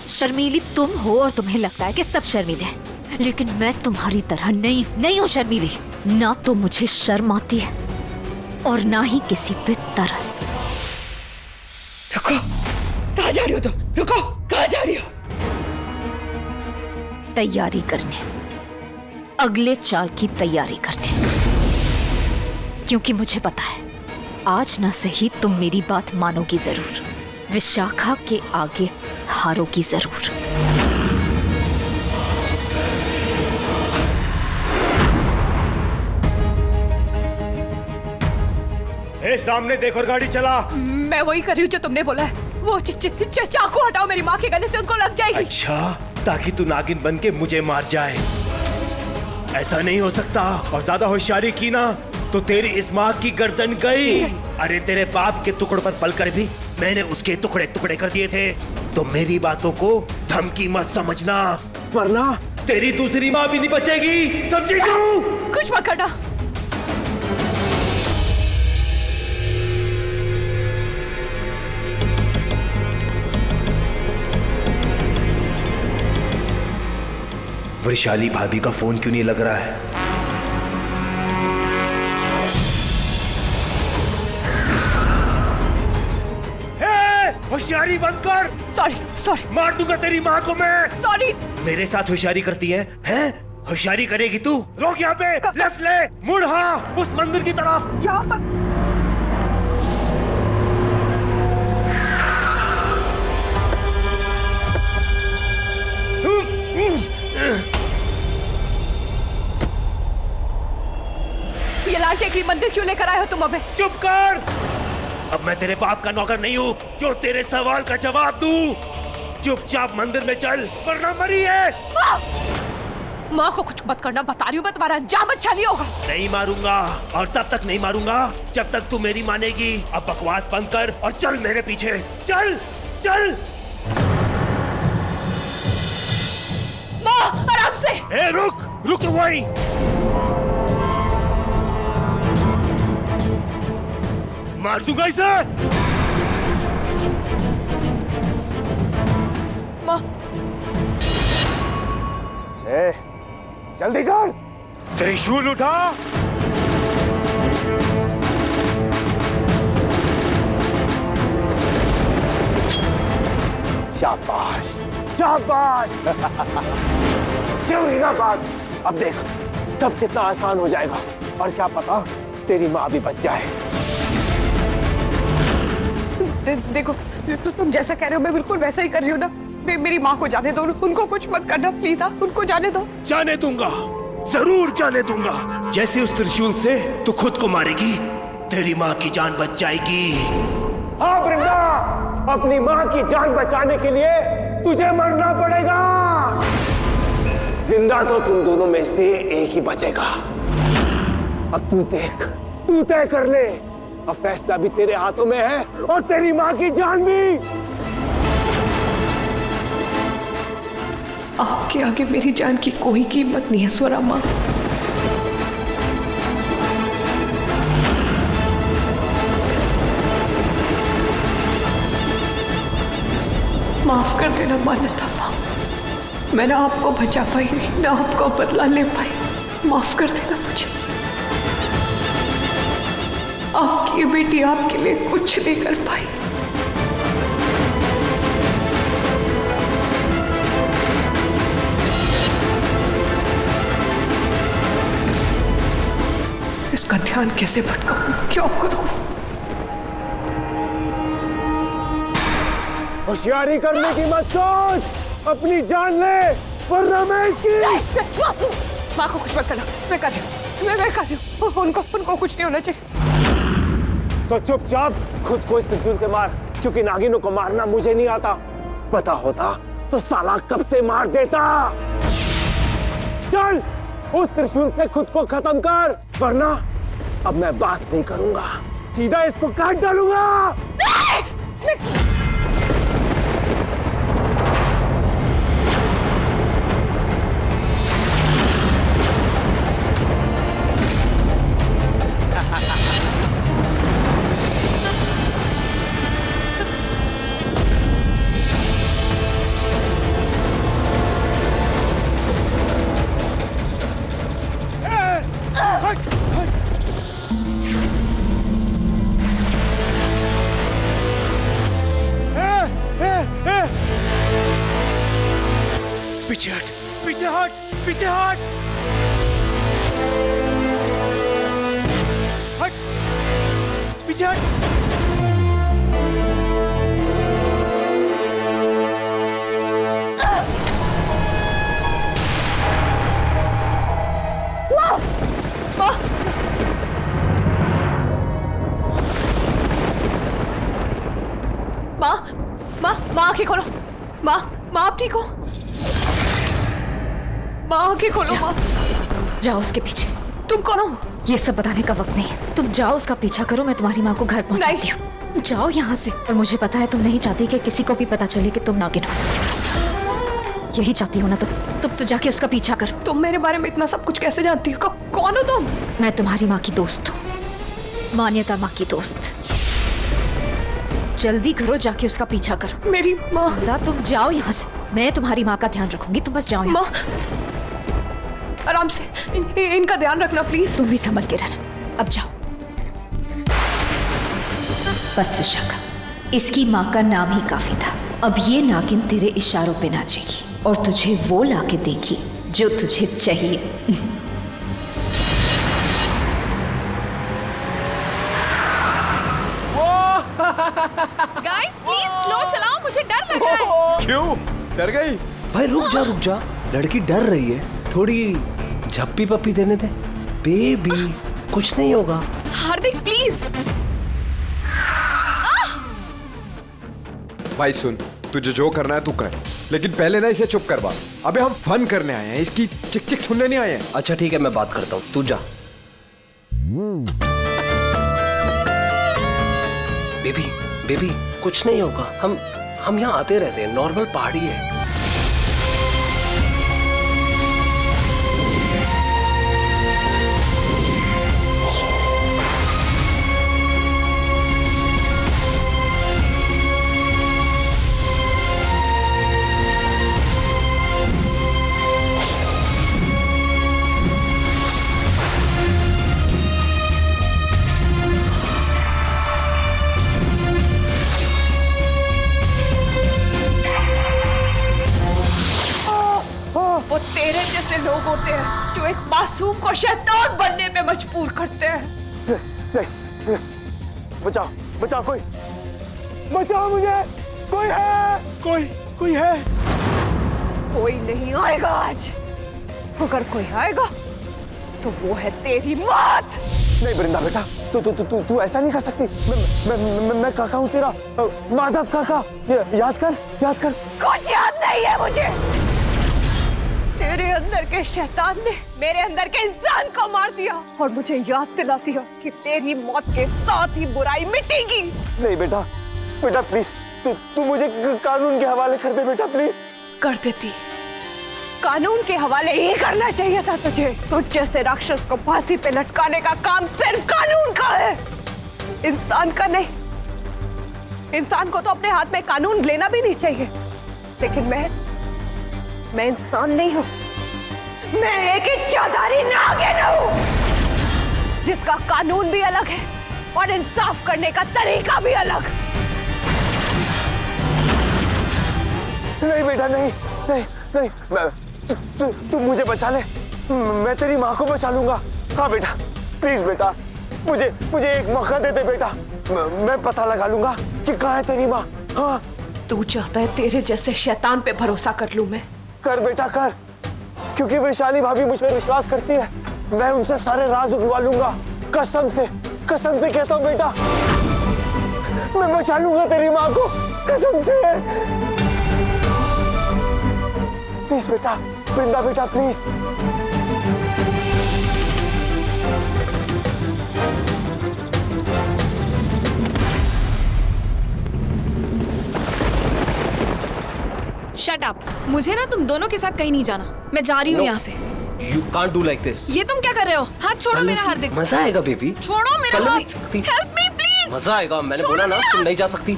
शर्मीली तुम हो और तुम्हें लगता है कि सब शर्मीले हैं, लेकिन मैं तुम्हारी तरह नहीं हूँ शर्मीली। ना तो मुझे शर्म आती है और ना ही किसी पे तरस। रुको, कहाँ जा रही हो तुम? रुको, कहाँ जा रही हो? तैयारी करने, अगले चाल की तैयारी करने, क्योंकि मुझे पता है आज ना सही तुम मेरी बात मानोगी जरूर, विशाखा के आगे हारोगी जरूर। ए, सामने देखो और गाड़ी चला। मैं वही कर रही हूँ जो तुमने बोला है। वो चाकू हटाओ मेरी माँ के गले से, उनको लग जाएगी। अच्छा, ताकि तू नागिन बन के मुझे मार जाए। ऐसा नहीं हो सकता, और ज्यादा होशियारी की ना तो तेरी इस माँ की गर्दन गई। अरे तेरे बाप के टुकड़े पर पलकर भी मैंने उसके टुकड़े टुकड़े कर दिए थे, तो मेरी बातों को धमकी मत समझना, वरना तेरी दूसरी माँ भी नहीं बचेगी, समझी तू? कुछ मत करना। वैशाली भाभी का फोन क्यों नहीं लग रहा है? होशियारी बंद कर। सॉरी, मार दूंगा तेरी माँ को मैं। सॉरी। मेरे साथ होशियारी करती है? होशियारी करेगी तू? रोक यहाँ पे, लेफ्ट ले, मुड़, हाँ, उस मंदिर की तरफ। यहाँ पर ये लाल टेकरी मंदिर क्यों लेकर आए हो तुम हमें? चुप कर। अब मैं तेरे बाप का नौकर नहीं हूँ जो तेरे सवाल का जवाब दूं। चुपचाप मंदिर में चल, वरना मरी है। माँ को कुछ मत करना, बता रही हूँ मैं, तुम्हारा अंजाम अच्छा नहीं होगा। नहीं मारूंगा, और तब तक नहीं मारूंगा जब तक तू मेरी मानेगी। अब बकवास बंद कर और चल मेरे पीछे, चल चल। माँ, आराम से। रुक वहीं। मार दूंगा इसे। माँ, जल्दी कर, त्रिशूल उठा। शाबाश शाबाश। क्यों हिला बात? अब देख, सब कितना आसान हो जाएगा, और क्या पता तेरी माँ भी बच जाए। देखो, तुम जैसा कह रहे हो मैं बिल्कुल वैसा ही कर रही हूँ ना। मेरी माँ को जाने दो, उनको कुछ मत करना प्लीज। उनको जाने दो। जाने दूंगा, जरूर जाने दूंगा। जैसे उस त्रिशूल से तू खुद को मारेगी, तेरी माँ की जान बच जाएगी। हाँ वृंदा, अपनी माँ की जान बचाने के लिए तुझे मरना पड़ेगा। जिंदा तो तुम दोनों में से एक ही बचेगा। अब तू देख, तू तय कर ले। अब फैसला भी तेरे हाथों में है, और तेरी माँ की जान भी। आपके आगे मेरी जान की कोई कीमत नहीं है स्वरा माँ। माफ कर देना मान्यता माँ, मैं ना आपको बचा पाई ना आपको बदला ले पाई। माफ कर देना मुझे। आपकी बेटी आपके लिए कुछ नहीं कर पाई। इसका ध्यान कैसे भटकाऊं, क्या करूं? होशियारी करने की मत सोच, अपनी जान ले वरना मैं इसकी। माँ को कुछ मत करना, मैं कर रही हूँ, मैं कर रही हूँ। उनको कुछ नहीं होना चाहिए। तो चुपचाप खुद को इस त्रिशूल से मार, क्योंकि नागिनों को मारना मुझे नहीं आता। पता होता तो साला कब से मार देता। चल उस त्रिशूल से खुद को खत्म कर, वरना अब मैं बात नहीं करूंगा, सीधा इसको काट डालूंगा। पीछे हट, पीछे हट, पीछे हट, हट, पीछे हट। माँ आंखें खोलो। माँ आप ठीक हो? माँ आंखें खोलो। माँ जाओ उसके पीछे। तुम कौन हो? ये सब बताने का वक्त नहीं है। तुम जाओ उसका पीछा करो, मैं तुम्हारी माँ को घर पहुंचाती हूँ। जाओ यहाँ से। और मुझे पता है तुम नहीं चाहती कि किसी को भी पता चले कि तुम नागिन हो। यही चाहती हो ना तुम तो जाके उसका पीछा कर। तुम मेरे बारे में इतना सब कुछ कैसे जानती हो? कौन हो तुम? मैं तुम्हारी माँ की दोस्त हूँ, मान्यता माँ की दोस्त। जल्दी करो, जाके उसका पीछा करो। मेरी माँ। तुम जाओ यहाँ से, मैं तुम्हारी माँ का ध्यान रखूंगी। तुम बस जाओ यहाँ से। आराम से इनका ध्यान रखना प्लीज। तुम भी संभल के रहना। अब जाओ। बस विशाखा, इसकी माँ का नाम ही काफी था। अब ये नागिन तेरे इशारों पे नाचेगी और तुझे वो लाके देगी जो तुझे चाहिए। गाइस प्लीज स्लो चलाओ, मुझे डर लग रहा है। क्यों डर गई? भाई रुक जा, लड़की डर रही है, थोड़ी झप्पी पप्पी देने दे। बेबी कुछ नहीं होगा। हार्दिक प्लीज। भाई सुन, तुझे जो करना है तू कर, लेकिन पहले ना इसे चुप करवा। अबे हम फन करने आए हैं, इसकी चिक चिक सुनने नहीं आए हैं। अच्छा ठीक है, मैं बात करता हूँ, तू जा। बेबी कुछ नहीं होगा। हम यहाँ आते रहते हैं, नॉर्मल पहाड़ी है। वो तेरे जैसे लोग होते हैं जो एक मासूम को शैतान बनने में मजबूर करते हैं। बचाओ कोई, बचाओ मुझे। कोई है? कोई है? कोई नहीं आएगा आज। अगर कोई आएगा तो वो है तेरी मौत। नहीं वृंदा बेटा, तू ऐसा नहीं कर सकती। मैं काका हूँ तेरा, माधव काका। याद कर। कुछ याद नहीं है मुझे। तेरे अंदर के शैतान ने मेरे अंदर के इंसान को मार दिया और मुझे याद दिला दिया कि तेरी मौत के साथ ही बुराई मिटेगी। नहीं बेटा प्लीज, तू मुझे कानून के हवाले कर दे बेटा, प्लीज। कर देती, कानून के हवाले ही करना चाहिए था तुझे। तुझ जैसे राक्षस को फांसी पे लटकाने का काम सिर्फ कानून का है, इंसान का नहीं। इंसान को तो अपने हाथ में कानून लेना भी नहीं चाहिए, लेकिन मैं इंसान नहीं हूं। मैं एक इच्छाधारी नागिन हूं, जिसका कानून भी अलग है और इंसाफ करने का तरीका भी अलग। नहीं बेटा, नहीं नहीं नहीं, तू मुझे बचा ले, मैं तेरी माँ को बचा लूंगा। हाँ बेटा, प्लीज बेटा, मुझे एक मौका दे दे बेटा, मैं पता लगा लूंगा कि कहाँ है तेरी माँ। हाँ, तू चाहता है तेरे जैसे शैतान पे भरोसा कर लूं मैं? कर बेटा कर, क्योंकि वैशाली भाभी मुझ पर विश्वास करती है। मैं उनसे सारे राज उगलवा लूंगा, कसम से कहता हूँ बेटा, मैं बचा लूंगा तेरी माँ को, कसम से। प्लीज बेटा, वृंदा बेटा प्लीज। शट अप, मुझे ना तुम दोनों के साथ कहीं नहीं जाना, मैं जा रही हूँ यहाँ से। You can't do like this. ये तुम क्या कर रहे हो? हाथ छोड़ो मेरा, हार्दिक। मजा आएगा बेबी। छोड़ो मेरा हाथ। Pallavi, help me please. मजा आएगा, मैंने बोला ना तुम नहीं जा सकती।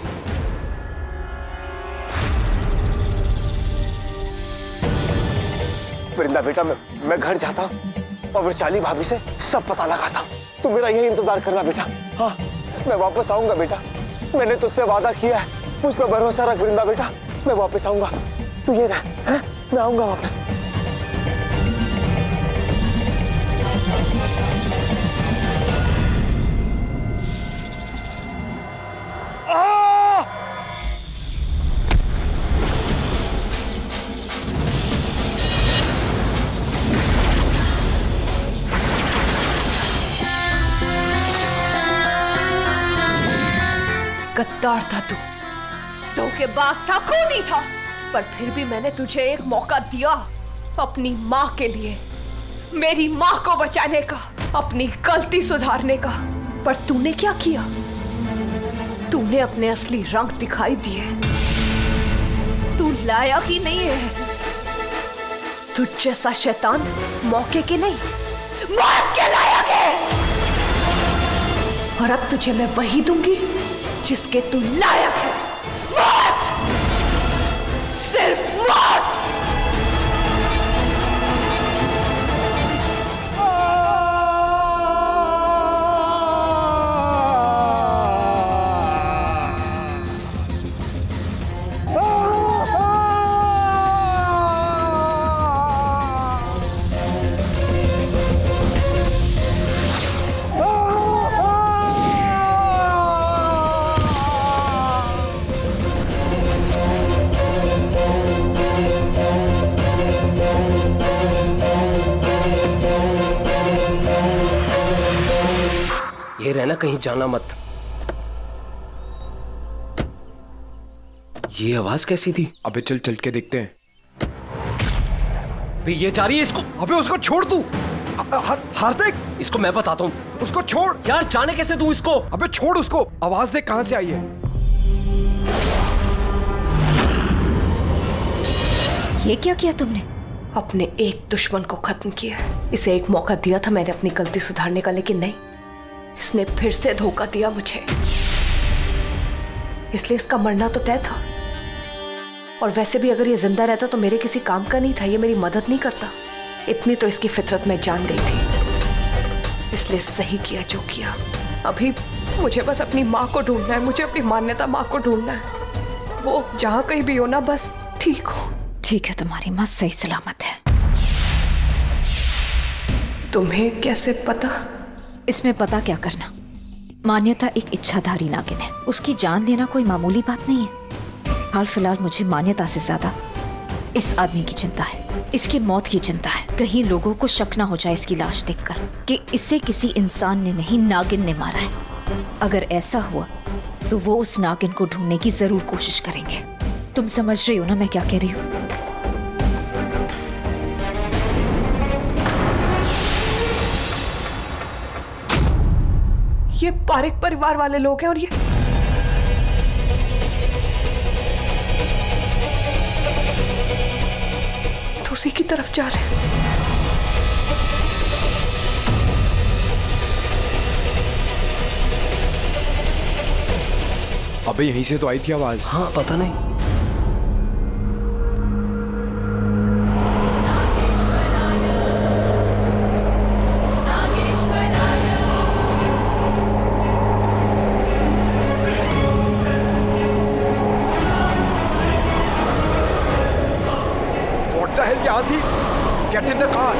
वृंदा बेटा, मैं घर जाता हूँ और वैशाली भाभी से सब पता लगाता हूँ। तू मेरा यही इंतजार करना बेटा। हाँ, मैं वापस आऊंगा बेटा, मैंने तुझसे वादा किया है, मुझ पर भरोसा रख वृंदा बेटा, मैं वापस आऊंगा। तू ये रह, मैं आऊंगा वापस। गद्दार था तू, धोखेबाज था, खूनी था, पर फिर भी मैंने तुझे एक मौका दिया अपनी माँ के लिए, मेरी माँ को बचाने का, अपनी गलती सुधारने का। पर तूने क्या किया? तूने अपने असली रंग दिखाई दिए। तू लायक ही नहीं है। तुझ जैसा शैतान मौके के नहीं, मौत के लायक है। और अब तुझे मैं वही दूंगी जिसके तू लायक है, मौत, सिर्फ मौत। ये रहना, कहीं जाना मत। ये आवाज कैसी थी? अबे चल के देखते हैं। भी ये जा रही है, इसको अबे उसको छोड़ तू। हार्दिक, इसको मैं बताता हूँ। उसको छोड़ यार, जाने कैसे दूं इसको? अबे छोड़ उसको, आवाज देख कहां से आई है। ये क्या किया तुमने? अपने एक दुश्मन को खत्म किया। इसे एक मौका दिया था मैंने अपनी गलती सुधारने का, लेकिन नहीं, इसने फिर से धोखा दिया मुझे। इसलिए इसका मरना तो तय था। और वैसे भी अगर ये जिंदा रहता तो मेरे किसी काम का नहीं था, ये मेरी मदद नहीं करता। इतनी तो इसकी फितरत में जान गई थी। इसलिए सही किया जो किया। अभी मुझे बस अपनी माँ को ढूंढना है, मुझे अपनी मान्यता माँ को ढूंढना है। वो जहाँ कहीं भी हो ना, बस ठीक हो। ठीक है, तुम्हारी माँ सही सलामत है। तुम्हें कैसे पता? इसमें पता क्या करना। मान्यता एक इच्छाधारी नागिन है, उसकी जान लेना कोई मामूली बात नहीं है। हाल फिलहाल मुझे मान्यता से ज्यादा इस आदमी की चिंता है, इसकी मौत की चिंता है। कहीं लोगों को शक ना हो जाए इसकी लाश देखकर कि इसे किसी इंसान ने नहीं, नागिन ने मारा है। अगर ऐसा हुआ तो वो उस नागिन को ढूंढने की जरूर कोशिश करेंगे। तुम समझ रही हो ना मैं क्या कह रही हूँ? ये पारिक परिवार वाले लोग हैं और ये उसी की तरफ जा रहे हैं। अबे यहीं से तो आई थी आवाज। हाँ पता नहीं। What the hell, यहाँ थी? Get in the car.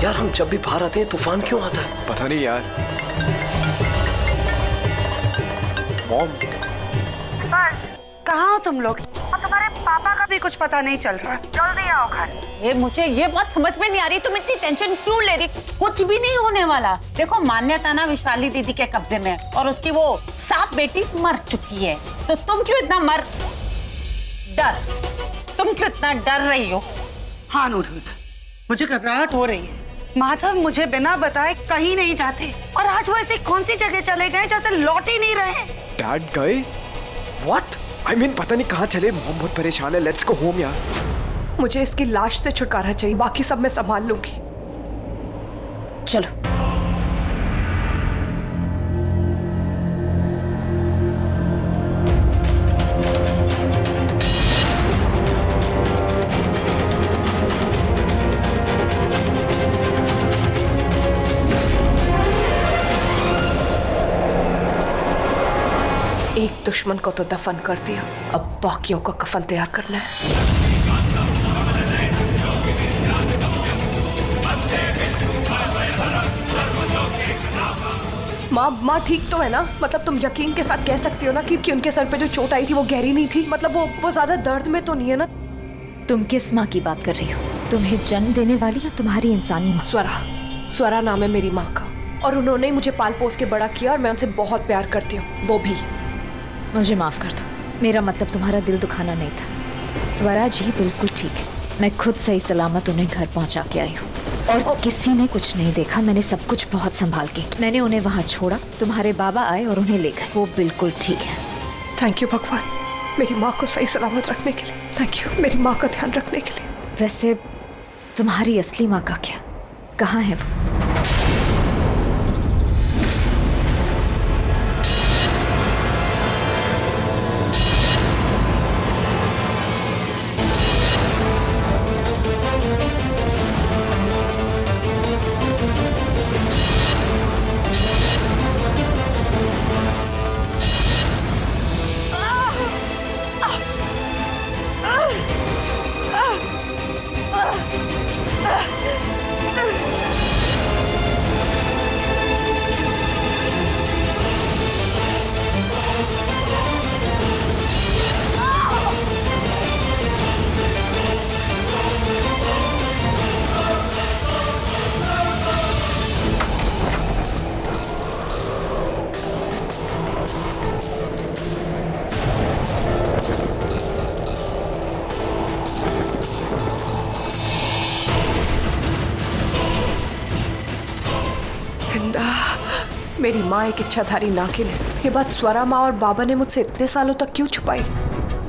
यार हम जब भी बाहर आते हैं तूफान क्यों आता है? पता नहीं यार। मॉम, कहाँ हो तुम लोग? और तुम्हारे पापा का भी कुछ पता नहीं चल रहा। जल्दी आओ घर। मुझे ये बात समझ में नहीं आ रही, तुम इतनी टेंशन क्यों ले रही? कुछ भी नहीं होने वाला। देखो मान्यता ना विशाली दीदी के कब्जे में है और उसकी वो सांप बेटी मर चुकी है, तो तुम क्यों इतना तुम क्यों इतना डर रही हो? हाँ नूडल्स, मुझे घबराहट हो रही है। माधव मुझे बिना बताए कहीं नहीं जाते और आज वो ऐसी कौन सी जगह चले गए जैसे लौट ही नहीं रहे। डैड गए? What? I mean, पता नहीं कहाँ चले। मॉम बहुत परेशान है। लेट्स गो होम यार। मुझे इसकी लाश से छुटकारा चाहिए, बाकी सब मैं संभाल लूंगी। चलो। एक दुश्मन को तो दफन कर दिया, अब बाकियों का कफन तैयार करना है। माँ ठीक तो है ना? मतलब तुम यकीन के साथ कह सकती हो ना कि उनके सर पे जो चोट आई थी वो गहरी नहीं थी? मतलब वो ज्यादा दर्द में तो नहीं है ना? तुम किस माँ की बात कर रही हो? तुम्हें जन्म देने वाली या तुम्हारी इंसानी माँ? स्वरा नाम है मेरी माँ का, और उन्होंने मुझे पाल पोस के बड़ा किया और मैं उनसे बहुत प्यार करती हूँ। वो भी। मुझे माफ कर दो, मेरा मतलब तुम्हारा दिल दुखाना नहीं था। स्वरा जी बिल्कुल ठीक है, मैं खुद सही सलामत उन्हें घर पहुंचा के आई हूँ और किसी ने कुछ नहीं देखा। मैंने सब कुछ बहुत संभाल के, मैंने उन्हें वहाँ छोड़ा, तुम्हारे बाबा आए और उन्हें ले गए। वो बिल्कुल ठीक है। थैंक यू भगवान, मेरी माँ को सही सलामत रखने के लिए। थैंक यू मेरी माँ का ध्यान रखने के लिए। वैसे तुम्हारी असली माँ का क्या? कहाँ है वो? मेरी माँ एक इच्छाधारी नागिन है। ये बात स्वरा माँ और बाबा ने मुझसे इतने सालों तक क्यों छुपाई?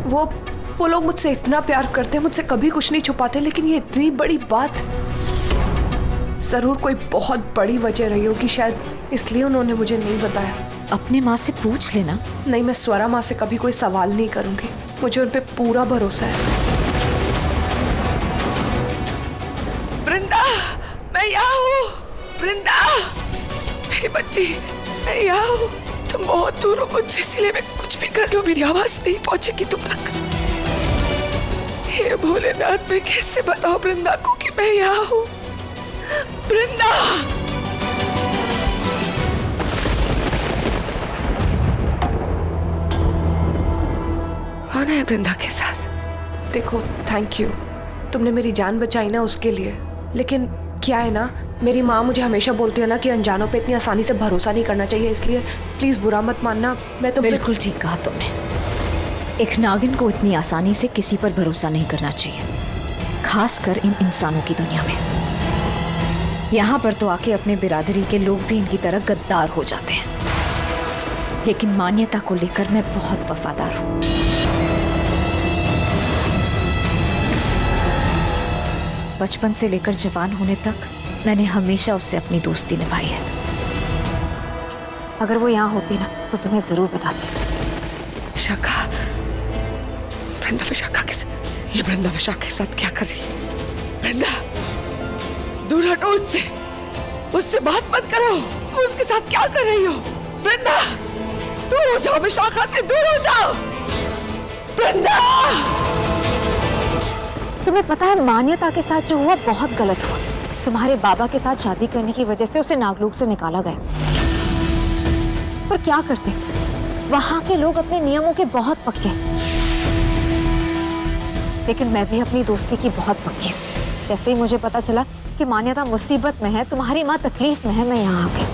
वो लोग मुझसे इतना प्यार करते हैं, मुझसे कभी कुछ नहीं छुपाते, लेकिन ये इतनी बड़ी बात, जरूर कोई बहुत बड़ी वजह रही होगी, शायद इसलिए उन्होंने मुझे नहीं बताया। अपने माँ से पूछ लेना। नहीं, मैं स्वरा माँ से कभी कोई सवाल नहीं करूंगी, मुझे उन पे पूरा भरोसा है। वृंदा, मैं यहाँ हूँ। वृंदा मेरी बच्ची, मैं यहाँ हूँ। तुम बहुत दूर हो मुझसे, इसलिए मैं कुछ भी कर लूं मेरी आवाज नहीं पहुंचेगी तुम तक। हे भोलेनाथ, मैं कैसे बताऊं वृंदा को कि मैं यहाँ हूँ? वृंदा! कौन है वृंदा के साथ? देखो, थैंक यू, तुमने मेरी जान बचाई ना, उसके लिए। लेकिन क्या है ना, मेरी माँ मुझे हमेशा बोलती है ना कि अनजानों पे इतनी आसानी से भरोसा नहीं करना चाहिए, इसलिए प्लीज बुरा मत मानना। मैं तो बिल्कुल ठीक कहा तुमने। एक नागिन को इतनी आसानी से किसी पर भरोसा नहीं करना चाहिए, खासकर इन इंसानों की दुनिया में। यहाँ पर तो आके अपने बिरादरी के लोग भी इनकी तरह गद्दार हो जाते हैं। लेकिन मान्यता को लेकर मैं बहुत वफादार हूं। बचपन से लेकर जवान होने तक मैंने हमेशा उससे अपनी दोस्ती निभाई है। अगर वो यहाँ होती ना तो तुम्हें जरूर बताती। विशाखा, वृंदा विशाखा ये वृंदा विशाखा के साथ क्या कर रही है? वृंदा, दूर हटो उससे बात मत करो। वो उसके साथ क्या कर रही हो? वृंदा, दूर हो जाओ, विशाखा से दूर हो जाओ। वृंदा, तुम्हें पता है मान्यता के साथ जो हुआ बहुत गलत हुआ। तुम्हारे बाबा के साथ शादी करने की वजह से उसे नागलोक से निकाला गया। पर क्या करते, वहां के लोग अपने नियमों के बहुत पक्के हैं। लेकिन मैं भी अपनी दोस्ती की बहुत पक्की हूँ। जैसे ही मुझे पता चला कि मान्यता मुसीबत में है, तुम्हारी माँ तकलीफ में है, मैं यहाँ आ गई।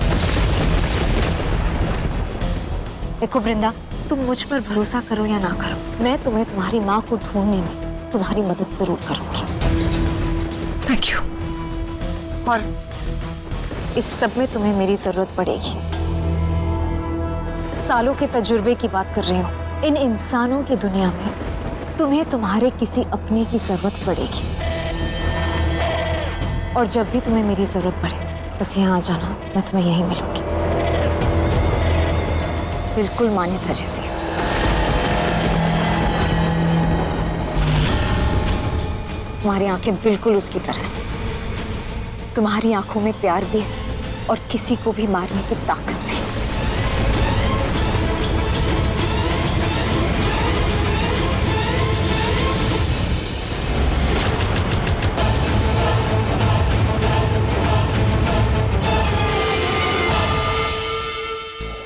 देखो वृंदा, तुम मुझ पर भरोसा करो या ना करो, मैं तुम्हें तुम्हारी माँ को ढूंढने में तुम्हारी मदद जरूर करूंगी। Thank you. और इस सब में तुम्हें मेरी जरूरत पड़ेगी। सालों के तजुर्बे की बात कर रही हूँ। इन इंसानों की दुनिया में तुम्हें तुम्हारे किसी अपने की जरूरत पड़ेगी। और जब भी तुम्हें मेरी जरूरत पड़े बस यहाँ आ जाना, मैं तुम्हें यहीं मिलूंगी। बिल्कुल मान्यता जैसी। तुम्हारी आंखें बिल्कुल उसकी तरह हैं। तुम्हारी आंखों में प्यार भी है और किसी को भी मारने की ताकत भी।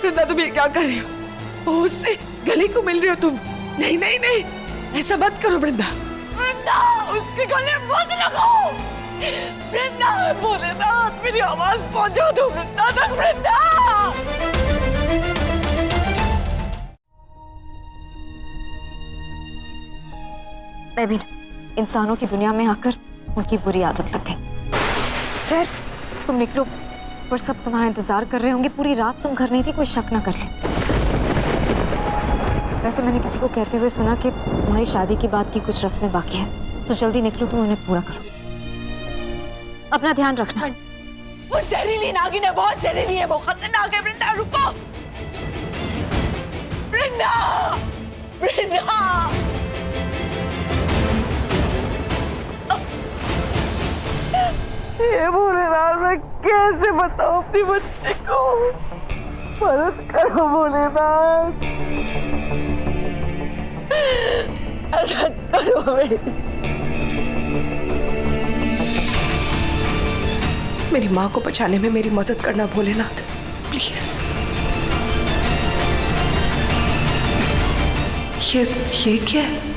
वृंदा, तुम ये क्या कर रही हो? ओ, उससे गले को मिल रही हो तुम? नहीं नहीं नहीं, ऐसा मत करो वृंदा। वृंदा, उसके गले मत लगाओ। वृंदा, भोलेनाथ, मेरी आवाज पहुंचा दो वृंदा तक। वृंदा, मैं भी इंसानों की दुनिया में आकर उनकी बुरी आदत लग गई। खैर, तुम निकलो, पर सब तुम्हारा इंतजार कर रहे होंगे। पूरी रात तुम घर नहीं थी, कोई शक ना कर ले। वैसे मैंने किसी को कहते हुए सुना कि तुम्हारी शादी की बात की कुछ रस्में बाकी हैं, तो जल्दी निकलो, तुम उन्हें पूरा करो। अपना ध्यान रखना। वो जहरीली नागिन है, बहुत जहरीली है, वो खतरनाक है। वृंदा, रुको। वृंदा, वृंदा, ये भोलेनाथ, मैं कैसे बताऊं अपनी बच्चे को? मदद करो भोलेनाथ, मदद करो मेरी माँ को बचाने में मेरी मदद करना भोलेनाथ, प्लीज। ये क्या है?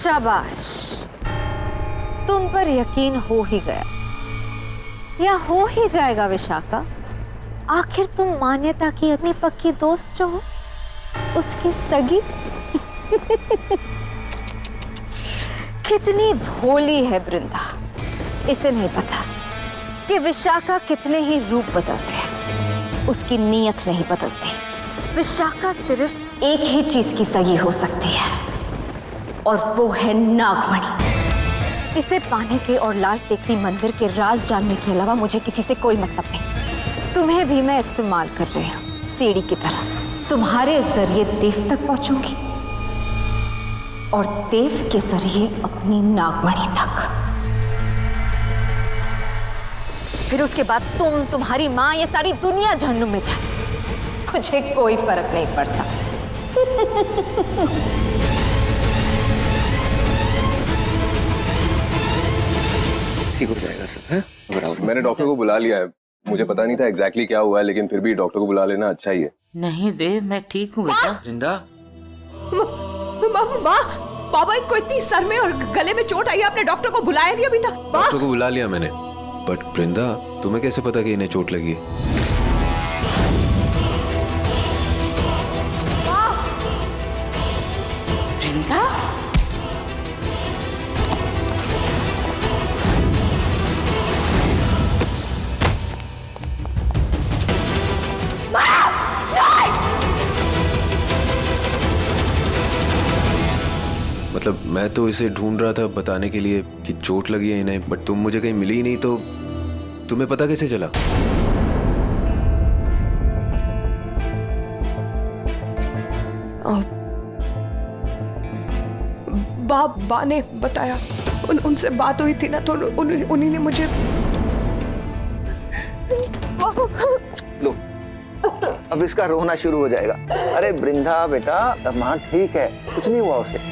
शाबाश, तुम पर यकीन हो ही गया या हो ही जाएगा विशाखा। आखिर तुम मान्यता की अपनी पक्की दोस्त जो हो, उसकी सगी। कितनी भोली है वृंदा, इसे नहीं पता कि विशाखा कितने ही रूप बदलते हैं, उसकी नीयत नहीं बदलती। विशाखा सिर्फ एक ही चीज की सगी हो सकती है और वो है नागमणि। इसे पाने के और लाल टेकरी मंदिर के राज जानने के अलावा मुझे किसी से कोई मतलब नहीं। तुम्हें भी मैं इस्तेमाल कर रही हूँ, सीढ़ी की तरह। तुम्हारे जरिए देव तक पहुंचूंगी और देव के जरिए अपनी नागमणि तक। फिर उसके बाद तुम, तुम्हारी माँ, ये सारी दुनिया जहन्नुम में जाए, मुझे कोई फर्क नहीं पड़ता। ठीक हो जाएगा सर, है? मैंने डॉक्टर को बुला लिया है। मुझे पता नहीं था एग्जैक्टली क्या हुआ है, लेकिन फिर भी डॉक्टर को बुला लेना अच्छा ही है। नहीं देव, मैं ठीक हूँ बेटा। वृंदा, बाबा, इनको इतनी सर में और गले में चोट आई है, आपने डॉक्टर को बुलाया नहीं अभी तक? डॉक्टर को बुला लिया मैंने, बट वृंदा तुम्हें कैसे पता कि इन्हें चोट लगी है? वृंदा, मतलब मैं तो इसे ढूंढ रहा था बताने के लिए कि चोट लगी है इन्हें, बट तुम मुझे कहीं मिली ही नहीं, तो तुम्हें पता कैसे चला? बा ने बताया, उनसे बात हुई थी ना, तो उन्हीं ने मुझे। लो, अब इसका रोना शुरू हो जाएगा। अरे वृंदा बेटा, अब माँ ठीक है, कुछ नहीं हुआ उसे।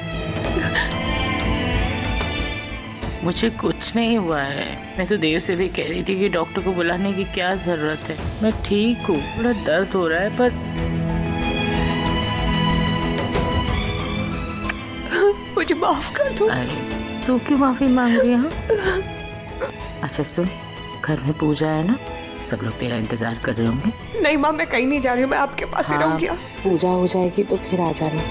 मुझे कुछ नहीं हुआ है। मैं तो देव से भी कह रही थी कि डॉक्टर को बुलाने की क्या जरूरत है। मैं ठीक हूँ, थोड़ा दर्द हो रहा है पर। मुझे माफ कर दो। अरे तू क्यों माफी मांग रही है? अच्छा सुन, घर में पूजा है ना, सब लोग तेरा इंतजार कर रहे होंगे। नहीं माँ, मैं कहीं नहीं जा रही हूँ, मैं आपके पास ही रहूंगी। पूजा हो जाएगी तो फिर आ जाना।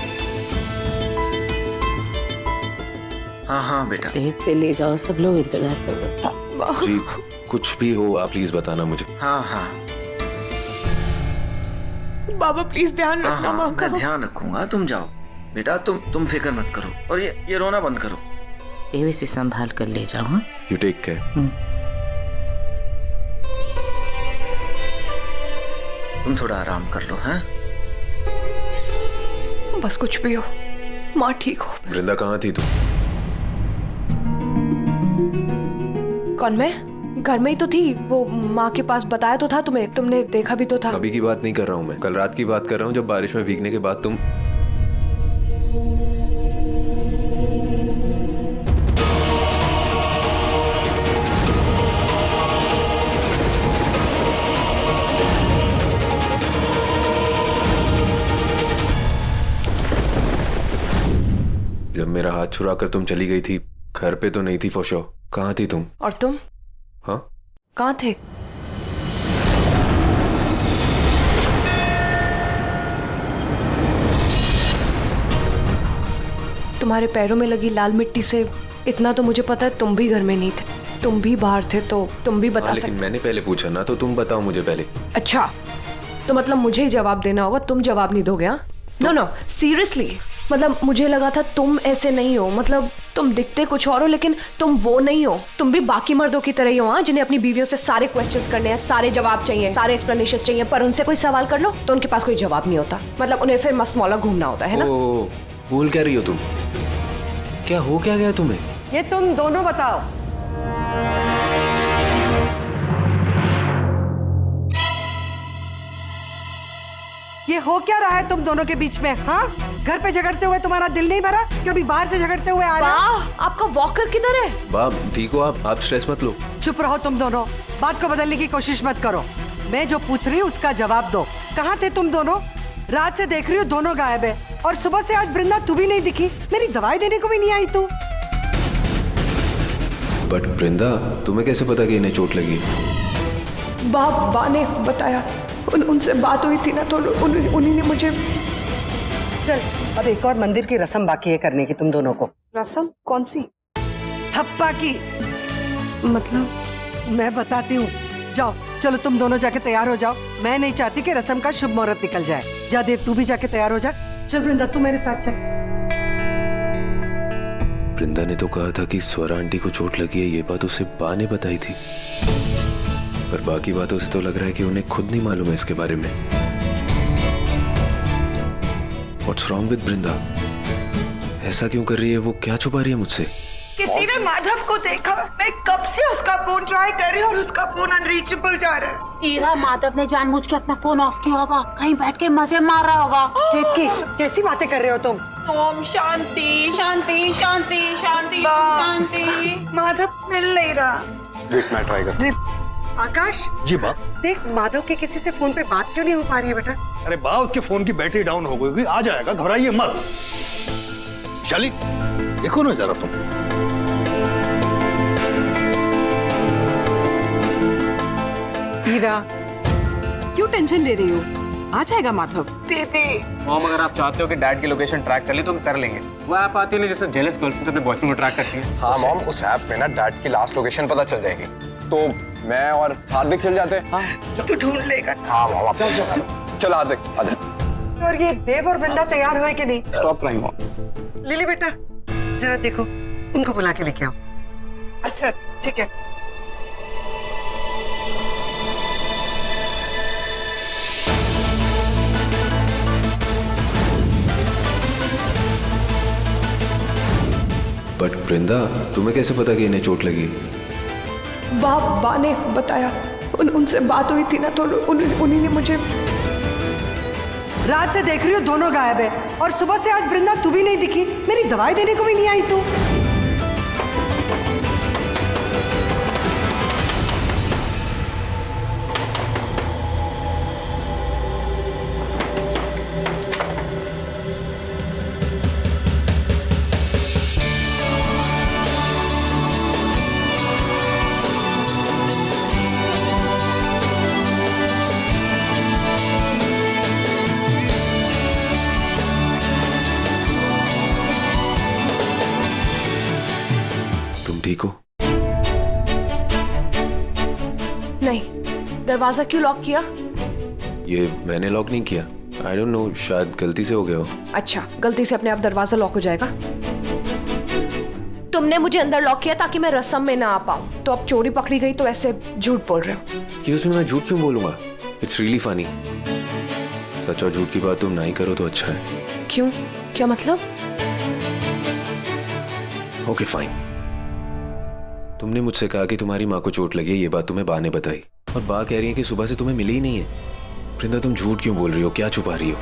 हाँ हाँ बेटा, देव पे ले जाओ, सब लोग इंतजार कर रहे हैं। जी कुछ भी हो आप प्लीज बताना मुझे। हाँ हाँ बाबा प्लीज ध्यान रखना। हाँ, हाँ, मैं ध्यान रखूंगा। तुम जाओ बेटा, तुम फिक्र मत करो, और ये रोना बंद करो। देव इसे संभाल कर ले जाओ। हाँ यू टेक केयर। तुम थोड़ा आराम कर लो। हैं बस कुछ भी हो, माँ ठीक हो। वृंदा कहाँ थी तू? कौन? मैं घर में ही तो थी, वो माँ के पास बताया तो था तुम्हें, तुमने देखा भी तो था। अभी की बात नहीं कर रहा हूँ मैं, कल रात की बात कर रहा हूँ, जब बारिश में भीगने के बाद तुम। जब मेरा हाथ छुड़ा कर तुम चली गई थी, घर पे तो नहीं थी फॉर श्योर। कहाँ थी तुम? और तुम? हाँ कहाँ थे? तुम्हारे पैरों में लगी लाल मिट्टी से इतना तो मुझे पता है, तुम भी घर में नहीं थे, तुम भी बाहर थे, तो तुम भी बता लेकिन मैंने पहले पूछा ना, तो तुम बताओ मुझे पहले। अच्छा, तो मतलब मुझे ही जवाब देना होगा, तुम जवाब नहीं दोगे? हाँ नो नो सीरियसली, मतलब मुझे लगा था तुम ऐसे नहीं हो, मतलब तुम दिखते कुछ और हो लेकिन तुम वो नहीं हो। तुम भी बाकी मर्दों की तरह ही हो, हाँ, जिन्हें अपनी बीवियों से सारे क्वेश्चंस करने हैं, सारे जवाब चाहिए, सारे एक्सप्लेनेशंस चाहिए, पर उनसे कोई सवाल कर लो तो उनके पास कोई जवाब नहीं होता। मतलब उन्हें फिर मस्त मौला घूमना होता है ना। ओ, भूल क्या रही हो तुम? क्या हो क्या गया तुम्हें? ये तुम दोनों बताओ। ये हो क्या रहा है तुम दोनों के बीच में? हाँ, घर पे झगड़ते हुए तुम्हारा दिल नहीं भरा कि अभी बाहर से झगड़ते हुए आ रहे हो? आपका वॉकर किधर है? बाप ठीक हो आप स्ट्रेस मत लो। चुप रहो तुम दोनों, बात को बदलने की कोशिश मत करो। मैं जो पूछ रही हूँ उसका जवाब दो। कहाँ थे तुम दोनों? रात से देख रही हूँ दोनों गायब है, और सुबह से आज वृंदा तू भी नहीं दिखी, मेरी दवाई देने को भी नहीं आई तू। बट वृंदा तुम्हें कैसे पता कि इन्हें चोट लगी? बा ने बताया, उनसे बात हुई थी ना, तो उन्हीं ने मुझे। चल, अब एक और मंदिर की रस्म बाकी है करने की तुम दोनों को। रस्म? कौन सी? थप्पा की। मतलब मैं बताती हूँ, जाओ चलो तुम दोनों जाके तैयार हो जाओ। मैं नहीं चाहती कि रस्म का शुभ मुहूर्त निकल जाए। जा देव, तू भी जाके तैयार हो जा। चल वृंदा, तू मेरे साथ चल। वृंदा ने तो कहा था कि स्वरा आंटी को चोट लगी है, ये बात उसे बा ने बताई थी, पर बाकी बातों से तो लग रहा है कि उन्हें खुद नहीं मालूम है इसके बारे में। What's wrong with वृंदा? ऐसा क्यों कर रही है वो? क्या छुपा रही है मुझसे? किसी ने माधव को देखा? मैं कब से उसका फोन ट्राई कर रही हूँ और उसका फोन अनरीचेबल जा रहा है। ईरा, माधव ने जानबूझ के अपना फोन ऑफ किया होगा, कहीं बैठ के मजे मार रहा होगा। केतकी, कैसी बातें कर रहे हो तुम? ओम शांति शांति शांति शांति शांति। माधव मिल नहीं रहा। वेट, मैं ट्राई कर। आकाश जी बा। देख, माधव के किसी से फोन पे बात क्यों नहीं हो पा रही है बेटा? अरे बा, उसके फोन की बैटरी डाउन हो गई, आ जाएगा, घबराइए मत। शाली देखो ना जरा तुम। हीरा, क्यों टेंशन ले रही हो? आ जाएगा माधव। दीदी मॉम, अगर आप चाहते हो कि डैड की लोकेशन ट्रैक कर ली तो कर लेंगे। वो ऐप आती है ना जैसे जेलस गर्लफ्रेंड अपने बॉयफ्रेंड को ट्रैक करती है। हाँ मॉम, उस ऐप में ना डैड की लास्ट लोकेशन पता चल जाएगी, तो मैं और हार्दिक चल जाते हैं। हाँ तू ढूंढ लेगा। हाँ मॉम, आप चल हार्दिक आ जा। और ये देव और वृंदा तैयार हुए कि नहीं? Stop crying mom. लिली बेटा, जरा देखो, उनको बुला के लेके आओ। अच्छा ठीक है। बट वृंदा, तुम्हें कैसे पता कि इन्हें चोट लगी? बा ने बताया, उनसे बात हुई थी ना, तो उन्हीं ने मुझे। रात से देख रही हूँ दोनों गायब है, और सुबह से आज वृंदा तू भी नहीं दिखी। मेरी दवाई देने को भी नहीं आई तू। ठीक हो? नहीं, दरवाजा क्यों लॉक किया? ये मैंने लॉक नहीं किया। आई डोंट नो, शायद गलती से हो गया हो। अच्छा, गलती से अपने आप दरवाजा लॉक हो जाएगा? तुमने मुझे अंदर लॉक किया ताकि मैं रस्म में ना आ पाऊं, तो अब चोरी पकड़ी गई तो ऐसे झूठ बोल रहे हो। कि उसमें मैं झूठ क्यों बोलूंगा? It's really funny. सच और झूठ की बात तुम नहीं करो तो अच्छा है। क्यों? क्या मतलब? Okay fine. तुमने मुझसे कहा कि तुम्हारी माँ को चोट लगी है, ये बात तुम्हें बा ने बताई, और बा कह रही है कि सुबह से तुम्हें मिली ही नहीं है। वृंदा, तुम झूठ क्यों बोल रही हो? क्या छुपा रही हो?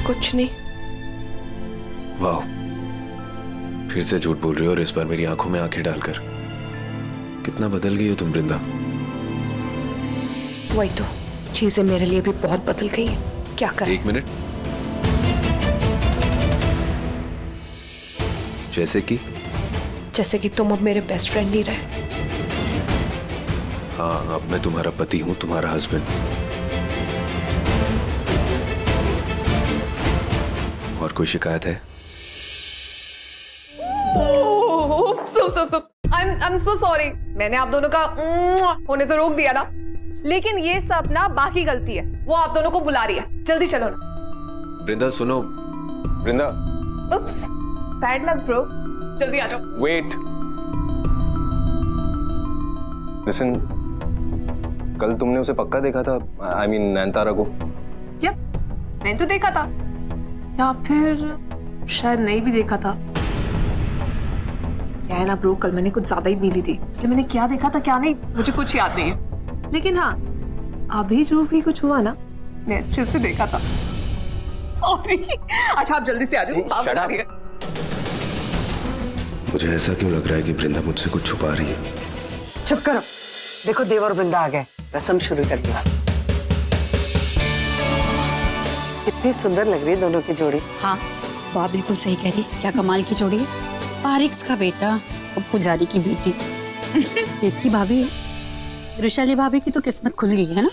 कुछ नहीं। वाह, फिर से झूठ बोल रही हो, और इस बार मेरी आंखों में आंखें डालकर। कितना बदल गई हो तुम वृंदा। वही तो, चीजें मेरे लिए भी बहुत बदल गई हैं। क्या करें? एक मिनट। जैसे कि तुम अब मेरे बेस्ट फ्रेंड नहीं रहे। हाँ, अब मैं तुम्हारा पति हूँ, तुम्हारा हस्बैंड। और कोई शिकायत है? I'm so sorry. मैंने आप दोनों का होने से रोक दिया ना, लेकिन ये सब ना बाकी गलती है। वो आप दोनों को बुला रही है, जल्दी चलो ना। वृंदा सुनो। वृंदा, उप्स, बैड लक ब्रो, जल्दी आ जाओ। वेट, लिसन, कल तुमने उसे पक्का देखा था? आई मीन नैनतारा को। यप, मैंने तो देखा था, या फिर शायद नहीं भी देखा था। क्या है ना ब्रो, कल मैंने कुछ ज्यादा ही पी ली थी, इसलिए मैंने क्या देखा था क्या नहीं मुझे कुछ याद नहीं है। लेकिन हाँ, अभी जो भी कुछ हुआ ना, मैं अच्छे से देखा था। सॉरी। अच्छा, आप जल्दी से आ जाओ, बाप बुला रही है। मुझे ऐसा क्यों लग रहा है कि वृंदा मुझसे कुछ छुपा रही है? चुप करो, देखो देव और वृंदा आ गए। रस्म शुरू कर दिया। कितनी सुंदर लग रही है दोनों की जोड़ी। हाँ, बात बिल्कुल सही कह रही। क्या कमाल की जोड़ी है। पारिक्स का बेटा और पुजारी की बेटी। देव की भाभी, वृषाली भाभी की तो किस्मत खुल गई है ना।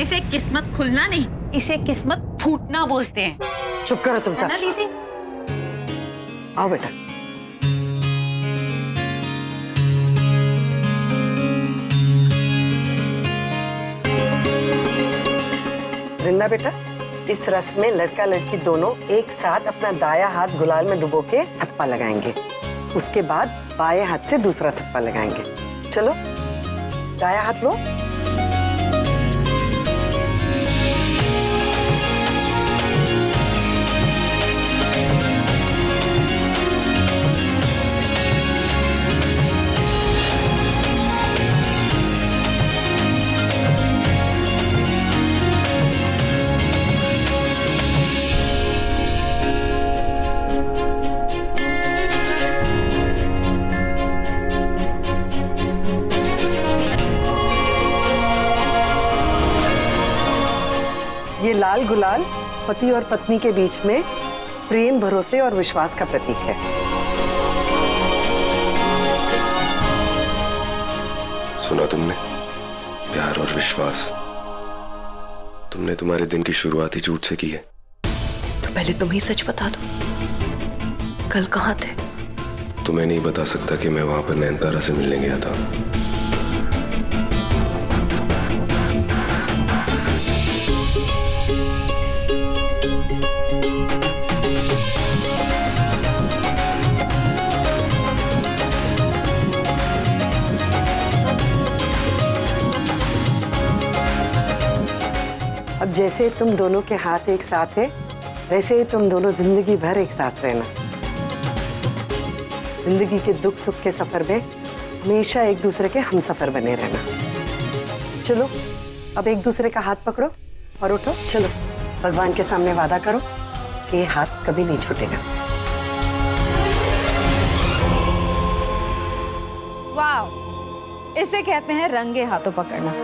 इसे किस्मत खुलना नहीं, इसे किस्मत फूटना बोलते हैं। चुप करो तुम सब। दीदी, आओ बेटा। वृंदा बेटा, इस रस्म में लड़का लड़की दोनों एक साथ अपना दाया हाथ गुलाल में डुबो के थप्पा लगाएंगे। उसके बाद बाएं हाथ से दूसरा थप्पा लगाएंगे। चलो, दाया हाथ लो। लाल गुलाल पति और पत्नी के बीच में प्रेम, भरोसे और विश्वास का प्रतीक है। सुना तुमने? प्यार और विश्वास। तुमने तुम्हारे दिन की शुरुआत ही झूठ से की है। तो पहले तुम ही सच बता दो, कल कहाँ थे? तुम्हें नहीं बता सकता कि मैं वहां पर नयनतारा से मिलने गया था। अब जैसे तुम दोनों के हाथ एक साथ है, वैसे ही तुम दोनों जिंदगी भर एक साथ रहना। जिंदगी के दुख सुख के सफर में हमेशा एक दूसरे के हम सफर बने रहना। चलो अब एक दूसरे का हाथ पकड़ो और उठो। चलो भगवान के सामने वादा करो कि ये हाथ कभी नहीं छूटेगा। वाह, इसे कहते हैं रंगे हाथों पकड़ना।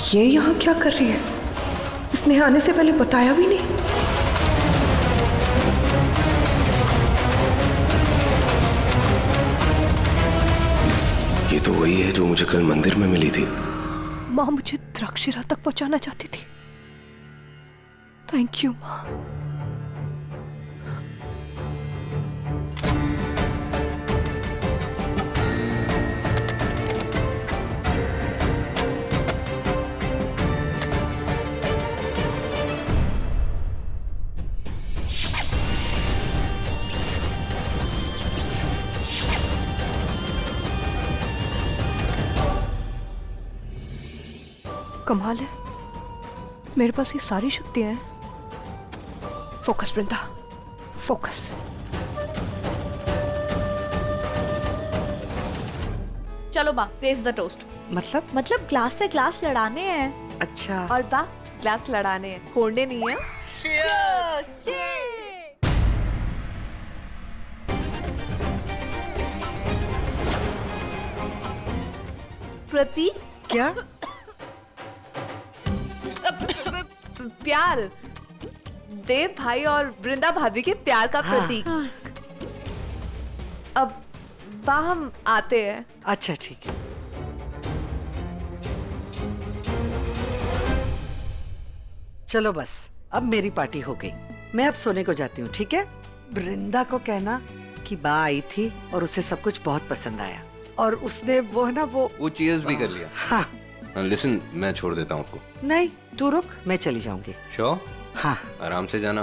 ये यहाँ क्या कर रही है? इसने आने से पहले बताया भी नहीं। ये तो वही है जो मुझे कल मंदिर में मिली थी। माँ मुझे द्राक्षिरा तक पहुंचाना चाहती थी। थैंक यू माँ। कमाल है, मेरे पास ये सारी शक्तियां हैं। फोकस वृंदा, फोकस। चलो बा, रेज द टोस्ट। मतलब ग्लास से ग्लास लड़ाने हैं। अच्छा। और बा, ग्लास लड़ाने हैं, फोड़ने नहीं है। Cheers! प्रतीक क्या? प्यार, देव भाई और वृंदा भाभी के प्यार का प्रतीक। अब हम आते हैं। अच्छा ठीक है। चलो बस, अब मेरी पार्टी हो गई। मैं अब सोने को जाती हूँ, ठीक है? वृंदा को कहना कि बा आई थी और उसे सब कुछ बहुत पसंद आया और उसने वो चीयर्स भी कर लिया। हाँ। लिसन, मैं छोड़ देता हूँ आपको। नहीं, तू रुक, मैं चली जाऊंगी। श्योर? हाँ। आराम से जाना।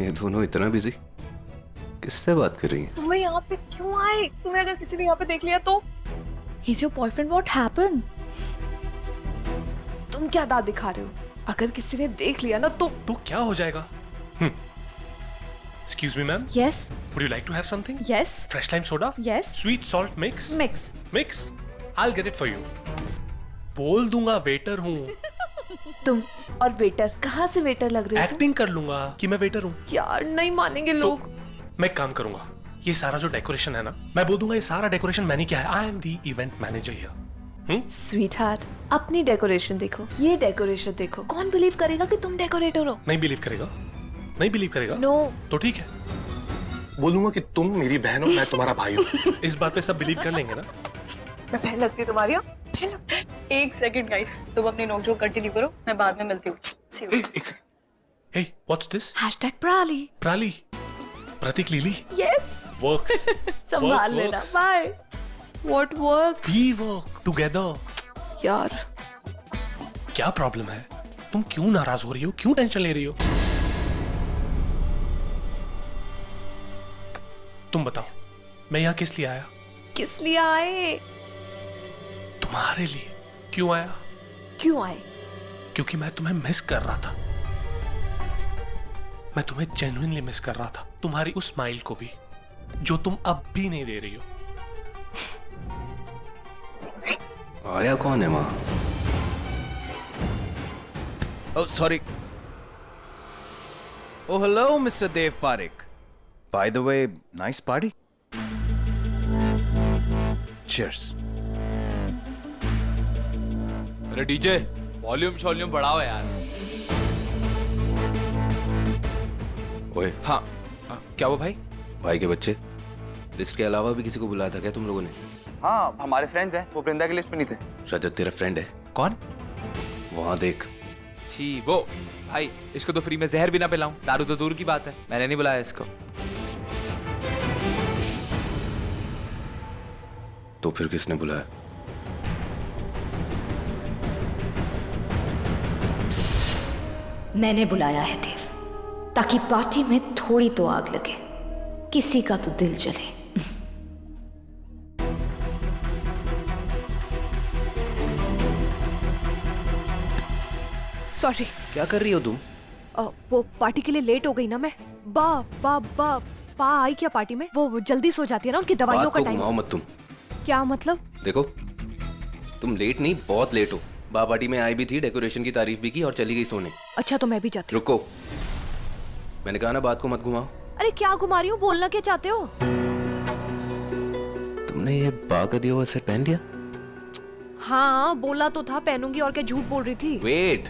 ये दोनों इतना बिजी, किससे बात कर रही हैं? तुम्हें यहाँ पे क्यों आए? तुम्हें अगर किसी ने यहाँ पे देख लिया तो? He's your boyfriend, what happened? तुम क्या दांत दिखा रहे हो? अगर किसी ने देख लिया ना तो क्या हो जाएगा? Excuse me, ma'am. Yes. Would you like to have something? Yes. Fresh lime soda? Yes. Sweet salt mix? Mix. I'll get it for you. बोल दूंगा वेटर हूँ। तुम और वेटर, कहाँ से वेटर लग रहे हो? एक्टिंग कर लूंगा कि मैं वेटर हूँ। यार नहीं मानेंगे लोग। मैं एक काम करूंगा, ये सारा जो डेकोरेशन है ना, मैं बोल दूंगा ये सारा डेकोरेशन मैंने किया है। I am the event manager here. Sweet heart, अपनी डेकोरेशन देखो, ये डेकोरेशन देखो। कौन बिलीव करेगा कि तुम डेकोरेटर हो? नहीं बिलीव करेगा? नहीं बिलीव करेगा? नो। तो ठीक है, बोलूंगा कि तुम मेरी बहन हो, मैं तुम्हारा भाई हूँ। इस बात पे सब बिलीव कर लेंगे ना? मैं बहन लगती हूँ तुम्हारी? बहन लगती है? एक सेकंड गाइस, तुम अपनी नोकझोंक कंटिन्यू करो, मैं बाद में मिलती हूँ। एक second. Hey, what's this? #Prali. Prali. Prateek लीली? Yes. Works. संभाल लेना। Bye. What works? We work together. यार, क्या प्रॉब्लम है? तुम क्यों नाराज हो रही हो? क्यों टेंशन ले रही हो? तुम बताओ, मैं यहाँ किस लिए आया? किस लिए आए? तुम्हारे लिए। क्यों आया? क्यों आए? क्योंकि मैं तुम्हें मिस कर रहा था। मैं तुम्हें जेन्युइनली मिस कर रहा था, तुम्हारी उस स्माइल को भी, जो तुम अब भी नहीं दे रही हो। आया कौन है वहां? Oh, sorry. Oh, hello, Mr. Dev Parekh. By the way, nice party. Cheers. अरे डीजे, वॉल्यूम बढ़ाओ यार। ओए। हाँ, क्या वो भाई? भाई के बच्चे। लिस्ट के अलावा भी किसी को बुलाया था क्या तुम लोगों ने? हाँ, हमारे फ्रेंड्स हैं, वो वृंदा की लिस्ट में नहीं थे। रजत तेरा फ्रेंड है? कौन? वहां देख। छी, वो भाई, इसको तो फ्री में जहर भी ना पिलाऊं, दारू तो दूर की बात है, मैंने नहीं बुलाया इसको। तो फिर किसने बुलाया? मैंने बुलाया है देव, ताकि पार्टी में थोड़ी तो आग लगे, किसी का तो दिल जले। सॉरी। क्या कर रही हो तुम? वो पार्टी के लिए लेट हो गई ना मैं। बा आई क्या पार्टी में? वो जल्दी सो जाती है ना, उनकी दवाइयों का टाइम। घुमाओ मत तुम। क्या मतलब? देखो, तुम लेट नहीं, बहुत लेट हो। बा पार्टी में आई भी थी, डेकोरेशन की तारीफ भी की और चली गई सोने। अच्छा तो मैं भी जाती हूँ। रुको, मैंने कहा ना बात को मत घुमाओ। अरे क्या घुमा रही हो? बोलना क्या चाहते हो? तुमने ये बा का दिया हुआ सेट पहन लिया? हाँ बोला तो था पहनूंगी, और क्या झूठ बोल रही थी? वेट,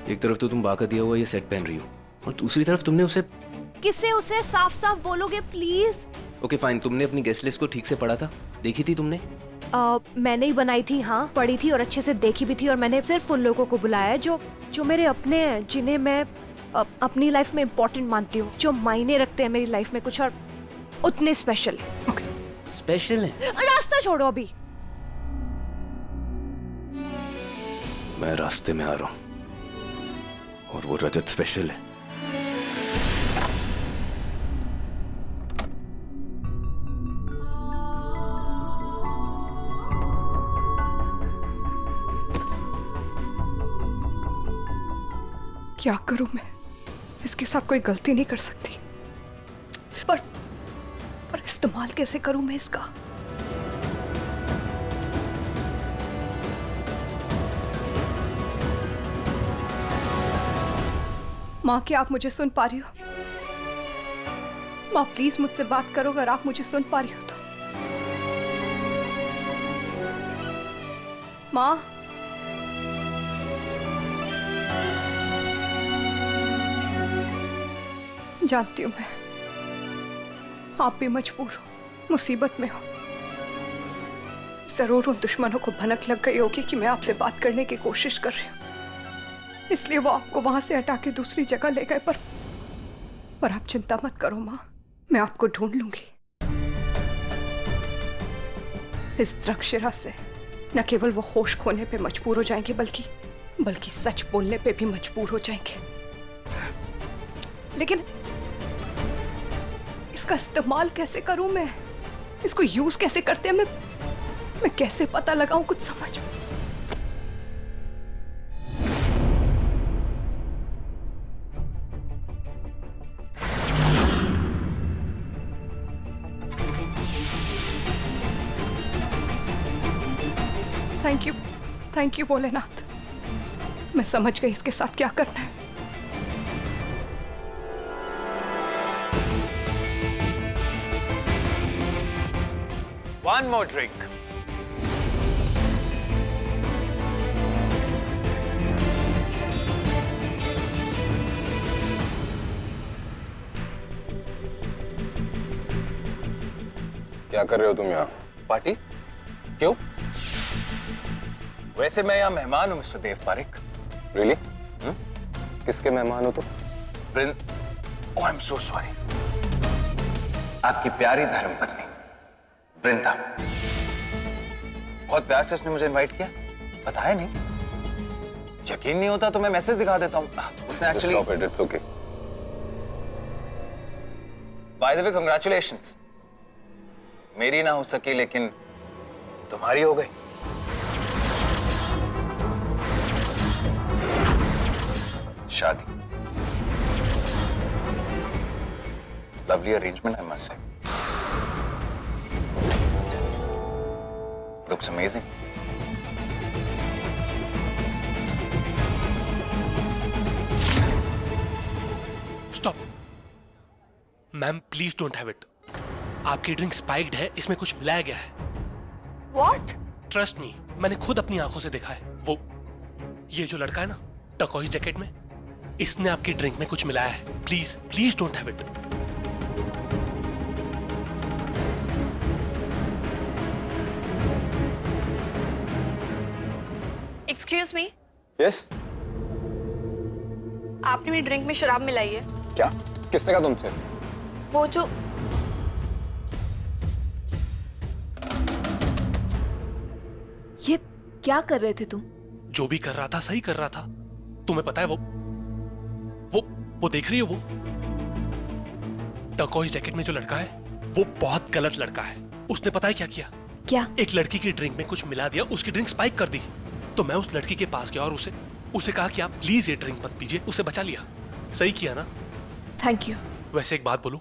एक तरफ तो तुम बा का दिया हुआ ये सेट पहन रही हो और दूसरी तरफ तुमने उसे। किससे उसे? साफ साफ बोलोगे प्लीज? ओके फाइन, तुमने अपनी गेस्ट लिस्ट को ठीक से पढ़ा था? देखी थी तुमने? मैंने ही बनाई थी, हाँ पढ़ी थी और अच्छे से देखी भी थी, और मैंने सिर्फ उन लोगों को बुलाया है जो मेरे अपने हैं, जिन्हें मैं अपनी लाइफ में इम्पोर्टेंट मानती हूँ, जो मायने रखते हैं मेरी लाइफ में कुछ, और उतने स्पेशल। स्पेशल है? रास्ता छोड़ो अभी। मैं रास्ते में आ रहा हूँ और वो रजत स्पेशल है। क्या करूं मैं? इसके साथ कोई गलती नहीं कर सकती, पर इस्तेमाल कैसे करूं मैं इसका? माँ, क्या आप मुझे सुन पा रही हो? माँ प्लीज मुझसे बात करो अगर आप मुझे सुन पा रही हो तो। माँ, जानती हूं मैं, आप भी मजबूर हो, मुसीबत में हो। जरूर उन दुश्मनों को भनक लग गई होगी कि मैं आपसे बात करने की कोशिश कर रही हूं, इसलिए वो आपको वहां से हटा के दूसरी जगह ले गए। पर आप चिंता मत करो माँ, मैं आपको ढूंढ लूंगी। इस द्रक्षिरा से न केवल वो होश खोने पे मजबूर हो जाएंगे, बल्कि सच बोलने पे भी मजबूर हो जाएंगे। लेकिन इसका इस्तेमाल कैसे करूं मैं? इसको यूज कैसे करते हैं? मैं कैसे पता लगाऊं? कुछ समझ। थैंक यू भोलेनाथ, मैं समझ गई इसके साथ क्या करना है। One more drink. क्या कर रहे हो तुम यहाँ? पार्टी? क्यों? वैसे मैं यहाँ मेहमान हूँ मिस्टर देव पारेख। रियली? किसके मेहमान हो तुम? ओह आई एम सो सॉरी। आपकी प्यारी धर्मपत्नी वृंदा। बहुत प्यार से उसने मुझे इनवाइट किया, बताया नहीं। यकीन नहीं होता तो मैं मैसेज दिखा देता हूँ। उसने actually. It's okay. By the way congratulations. मेरी ना हो सकी लेकिन तुम्हारी हो गई। शादी। Lovely arrangement I must say. Looks amazing. Stop ma'am, please don't have it. आपकी ड्रिंक स्पाइक्ड है, इसमें कुछ मिलाया गया है। What? ट्रस्ट मी, मैंने खुद अपनी आंखों से देखा है। वो ये जो लड़का है ना टर्कोइज जैकेट में, इसने आपकी ड्रिंक में कुछ मिलाया है। Please please don't have it. Excuse me, yes. आपने मेरी ड्रिंक में शराब मिलाई है। क्या? किसने कहा तुमसे? वो जो ये क्या कर रहे थे तुम? जो भी कर रहा था सही कर रहा था। तुम्हें पता है वो देख रही है, वो टर्कोइज जैकेट में जो लड़का है वो बहुत गलत लड़का है। उसने पता है क्या किया? क्या? एक लड़की की ड्रिंक में कुछ मिला दिया, उसकी ड्रिंक स्पाइक कर दी। तो मैं उस लड़की के पास गया और उसे कहा कि आप प्लीज ये ड्रिंक मत पीजिए। उसे बचा लिया। सही किया ना? Thank you. वैसे एक बात बोलूं,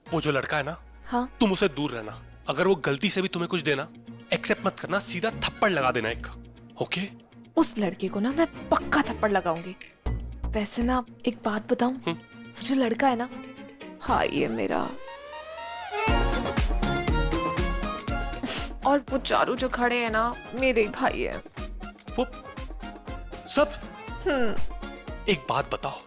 वो जो लड़का है ना, हाँ? तुम उसे दूर रहना। अगर वो गलती से भी तुम्हें कुछ देना, एक्सेप्ट मत करना, सीधा थप्पड़ लगा देना एक। ओके? उस लड़के को ना मैं पक्का थप्पड़ लगाऊंगी। वैसे ना एक बात बताऊं, वो जो लड़का है ना, हाँ ये मेरा, और वो चारू जो खड़े हैं ना मेरे भाई है। वो सब? एक बात बताओ,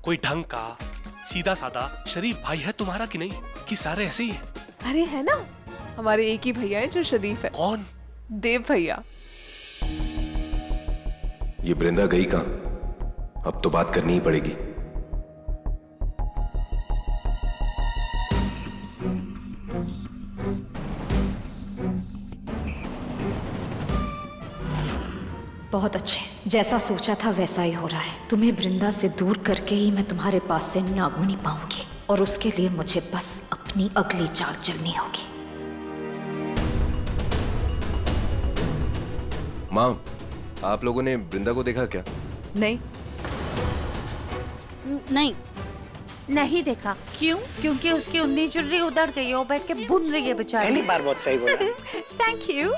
कोई ढंग का सीधा साधा शरीफ भाई है तुम्हारा कि नहीं, कि सारे ऐसे ही है? अरे है ना, हमारे एक ही भैया है जो शरीफ है। कौन? देव भैया। ये बृंदा गई कहाँ? अब तो बात करनी ही पड़ेगी। बहुत अच्छे, जैसा सोचा था वैसा ही हो रहा है। तुम्हें वृंदा से दूर करके ही मैं तुम्हारे पास से नागमणि पाऊंगी, और उसके लिए मुझे बस अपनी अगली चाल चलनी होगी। माँ, आप लोगों ने वृंदा को देखा क्या? नहीं। नहीं देखा। क्यों? क्योंकि उसकी उन्नी चुर्री उधड़ गई है, वो बैठ के बुन रही है बेचारी। पहली बार बहुत सही बोला। Thank you.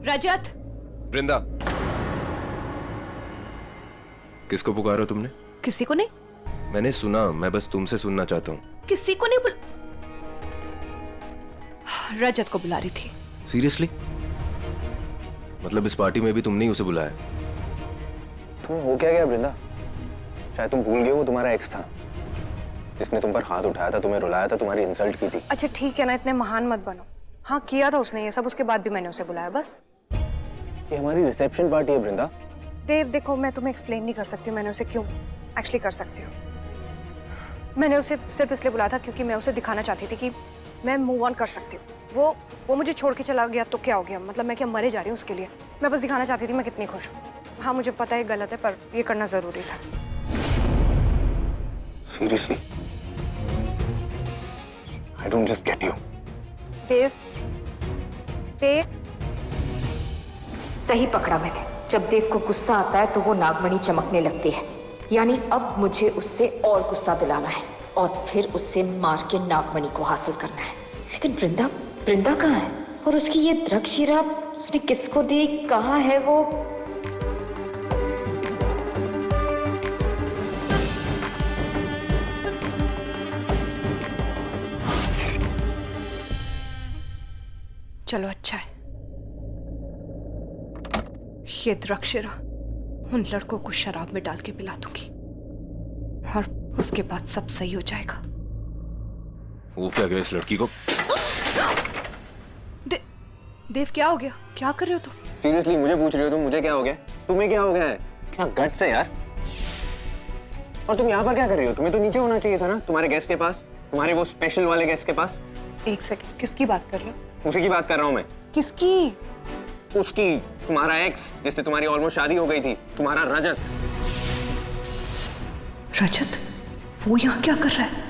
रजत। वृंदा, किसको पुकारा तुमने? किसी को नहीं। मैंने सुना, मैं बस तुमसे सुनना चाहता हूँ। किसी को नहीं रजत को बुला रही थी। सीरियसली? मतलब इस पार्टी में भी तुमने ही उसे बुलाया? तुम्हें हो क्या गया वृंदा? शायद तुम भूल गए वो तुम्हारा एक्स था, जिसने तुम पर हाथ उठाया था, तुम्हें रुलाया था, तुम्हारी इंसल्ट की थी। अच्छा ठीक है ना, इतने महान मत बनो। हाँ किया था उसने ये सब, उसके बाद भी मैंने उसे बुलाया बस। ये हमारी रिसेप्शन पार्टी है वृंदा। देव देखो, मैं तुम्हें एक्सप्लेन नहीं कर सकती हूँ मैंने उसे क्यों। एक्चुअली कर सकती हूँ। मैंने उसे सिर्फ इसलिए बुलाया था क्योंकि मैं उसे दिखाना चाहती थी कि मैं मूव ऑन कर सकती हूँ। वो मुझे छोड़ के चला गया तो क्या हो गया, मतलब मैं क्या मरे जा रही हूँ उसके लिए? मैं बस दिखाना चाहती थी मैं कितनी खुश हूँ। हाँ मुझे पता है गलत है, पर ये करना जरूरी था। Seriously? I don't just get you. Dev, सही पकड़ा मैंने। जब देव को गुस्सा आता है तो वो नागमणि चमकने लगती है, यानी अब मुझे उससे और गुस्सा दिलाना है और फिर उससे मार के नागमणि को हासिल करना है। लेकिन वृंदा कहाँ है? और उसकी ये द्रक्षशिरा उसने किसको दी, कहाँ है वो? चलो अच्छा है, ये द्रक्षशिरा उन लड़कों को शराब में डाल के पिला दूंगी और उसके बाद सब सही हो जाएगा। वो क्या गया इस लड़की को? देव क्या हो गया? क्या कर रहे हो तुम? सीरियसली मुझे पूछ रही हो तुम? मुझे क्या हो गया? तुम्हें क्या हो गया है? क्या गट्स है यार? और तुम यहाँ पर क्या कर रही हो? तुम्हें तो नीचे होना चाहिए था ना, तुम्हारे गेस्ट के पास, तुम्हारे वो स्पेशल वाले गेस्ट के पास। एक सेकंड, किसकी बात कर रहे हो? उसी की बात कर रहा हूँ मैं। किसकी? उसकी, तुम्हारा एक्स जिससे तुम्हारी ऑलमोस्ट शादी हो गई थी, तुम्हारा रजत। रजत? वो यहाँ क्या कर रहा है?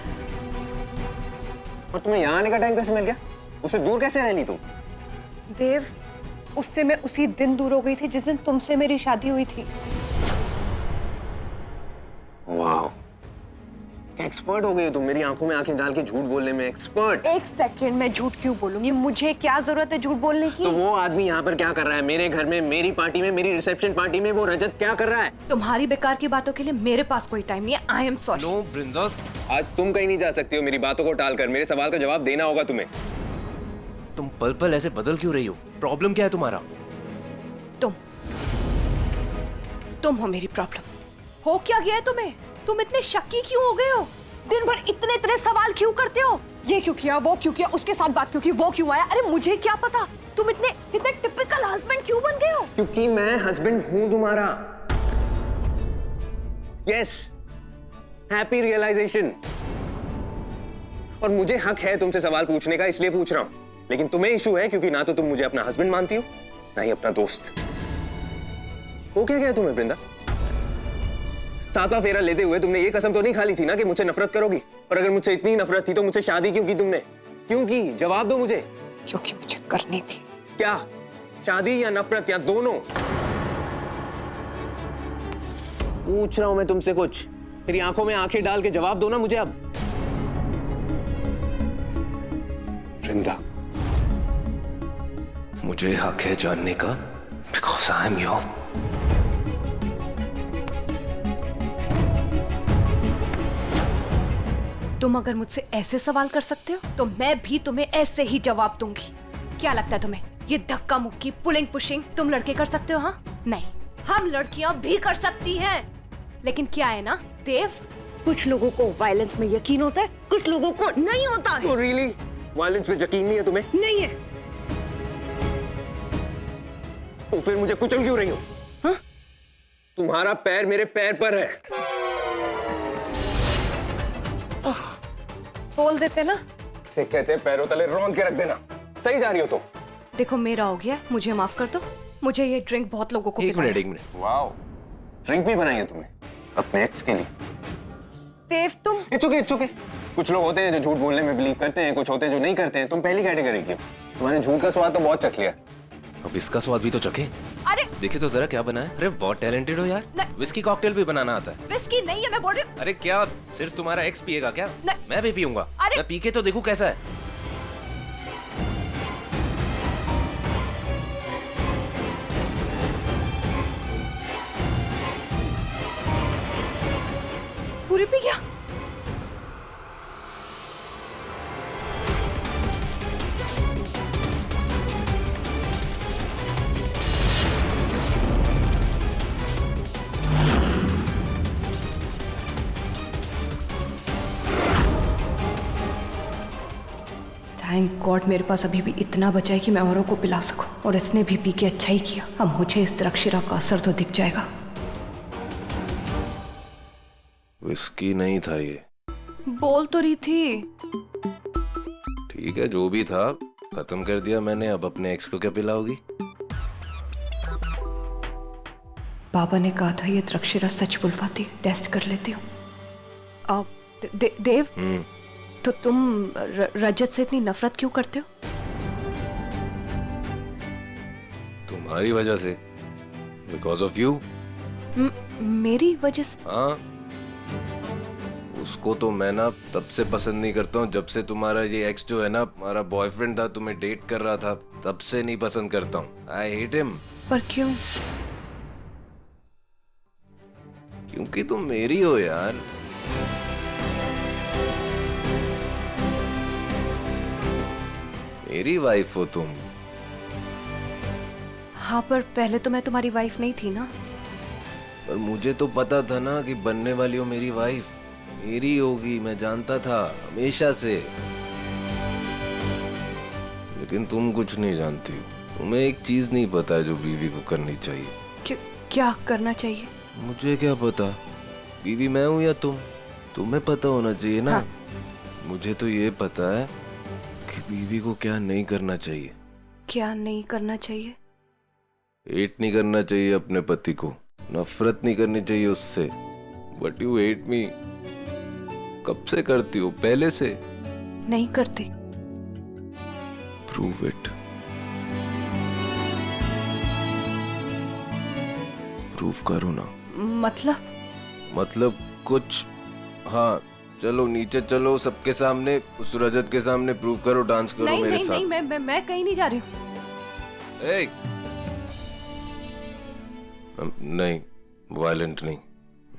और तुम्हें यहाँ आने का टाइम कैसे मिल गया? उससे दूर कैसे रह ली तुम? देव, उससे मैं उसी दिन दूर हो गई थी जिस दिन तुमसे मेरी शादी हुई थी। वाह, एक्सपर्ट हो गई हो तुम, मेरी आंखों में आंखें डाल के झूठ बोलने में एक्सपर्ट। एक सेकंड में झूठ क्यों बोलूंगी? मुझे क्या जरूरत है झूठ बोलने की? तो वो आदमी यहाँ पर क्या कर रहा है? मेरे घर में, मेरी पार्टी में, मेरी रिसेप्शन पार्टी में वो रजत क्या कर रहा है? तुम्हारी बेकार की बातों के लिए मेरे पास कोई टाइम नहीं है। I am sorry. No Brinda, आज तुम कहीं नहीं जा सकती हो मेरी बातों को टालकर। मेरे सवाल का जवाब देना होगा तुम्हें। तुम पल पल ऐसे बदल क्यों रही हो? प्रॉब्लम क्या है तुम्हारा? तुम हो मेरी प्रॉब्लम। हो क्या गया है तुम्हें? तुम इतने शक्की क्यों हो गए हो? दिन भर इतने सवाल क्यों करते हो? ये क्यों किया, वो क्यों किया, उसके साथ बात क्यों की, वो क्यों आया? अरे मुझे क्या पता? तुम इतने टिपिकल हस्बैंड क्यों बन गए हो? क्योंकि मैं हस्बैंड हूं तुम्हारा। Yes, happy realisation. और मुझे हक है तुमसे सवाल पूछने का, इसलिए पूछ रहा हूं। लेकिन तुम्हें इशू है क्योंकि ना तो तुम मुझे अपना हस्बैंड मानती हो, ना ही अपना दोस्त। वो क्या गया तुम्हें वृंदा? सातवां फेरा लेते हुए तुमने ये कसम तो नहीं खा ली थी ना कि मुझसे नफरत करोगी? और अगर मुझसे इतनी नफरत थी तो मुझसे शादी क्यों की तुमने? क्यों की? जवाब दो मुझे। क्योंकि मुझे करनी थी। क्या? शादी या नफरत या दोनों? पूछ रहा हूं मैं तुमसे कुछ। मेरी आंखों में आंखें डाल के जवाब दो ना मुझे अब। वृंदा, मुझे हक है जानने का, बिकॉज आई एम योर। तुम अगर मुझसे ऐसे सवाल कर सकते हो तो मैं भी तुम्हें ऐसे ही जवाब दूंगी। क्या लगता है तुम्हें ये धक्का मुक्की, पुलिंग पुशिंग तुम लड़के कर सकते हो? हाँ नहीं, हम लड़कियां भी कर सकती हैं। लेकिन क्या है ना देव, कुछ लोगों को वायलेंस में यकीन होता है, कुछ लोगों को नहीं होता है। Oh, really? वायलेंस में यकीन नहीं है तुम्हें? नहीं है। तो फिर मुझे कुचल क्यों रही हो? हाँ? तुम्हारा पैर मेरे पैर पर है। बोल देते ना। से कहते हैं पैरों तले रौंद के रख देना। सही जा रही हो तुम। देखो मेरा हो गया, मुझे माफ कर दो। मुझे ये ड्रिंक बहुत लोगों को एक मिनट। वाओ, ड्रिंक भी बनाई है तुमने अपने एक्स के लिए? देव तुम। It's okay. कुछ लोग होते हैं जो झूठ बोलने में बिलीव करते हैं, कुछ होते हैं जो नहीं करते हैं। तुम पहली कैटेगरी की हो। तुम्हारे झूठ का स्वाद तो बहुत चख लिया। अब इसका स्वाद भी तो चखे। अरे देखे तो जरा क्या बना है। अरे बहुत टैलेंटेड हो यार। विस्की कॉकटेल भी बनाना आता है। विस्की नहीं है, मैं बोल रही हूँ। अरे क्या सिर्फ तुम्हारा एक्स पिएगा क्या? मैं भी पीऊंगा। मैं पी के तो देखूं कैसा है। पूरी पी गया? थैंक गॉड मेरे पास अभी भी इतना बचा है कि मैं औरों को पिला सकूं। और इसने भी पी के अच्छा ही किया। अब मुझे इस द्राक्षिरा का असर तो दिख जाएगा। विस्की नहीं था ये। बोल तो रही थी। ठीक है, जो भी था खत्म कर दिया मैंने। अब अपने एक्स को क्या पिलाओगी? बाबा ने कहा था ये द्राक्षिरा सच बुलवाती है। टेस्ट कर लेती हूँ। अब देव, तो तुम रजत से इतनी नफरत क्यों करते हो? तुम्हारी वजह से। Because of you. मेरी वजह से? हाँ, उसको तो मैं ना तब से पसंद नहीं करता हूँ जब से तुम्हारा ये एक्स जो है ना, हमारा बॉयफ्रेंड था, तुम्हें डेट कर रहा था, तब से नहीं पसंद करता हूँ। I hate him. पर क्यों? क्योंकि तुम मेरी हो यार। मेरी वाइफ हो तुम। हाँ, पर पहले तो मैं तुम्हारी वाइफ नहीं थी ना। पर मुझे तो पता था ना कि बनने वाली हो मेरी वाइफ मेरी होगी। मैं जानता था हमेशा से। लेकिन तुम कुछ नहीं जानती। तुम्हें एक चीज नहीं पता है जो बीवी को करनी चाहिए। क्या करना चाहिए? मुझे क्या पता, बीवी मैं हूं या तुम? तुम्हें पता होना चाहिए ना। हाँ। मुझे तो ये पता है कि बीवी को क्या नहीं करना चाहिए। क्या नहीं करना चाहिए? हेट नहीं करना चाहिए अपने पति को, नफरत नहीं करनी चाहिए उससे। But you hate me. कब से करती हो? पहले से? नहीं करती। Prove it. प्रूव करो ना। मतलब कुछ। हाँ चलो नीचे चलो, सबके सामने, उस रजत के सामने प्रूव करो, डांस करो नहीं, मेरे नहीं, साथ। नहीं, मैं कहीं नहीं जा रही हूँ। नहीं, वायलेंट नहीं,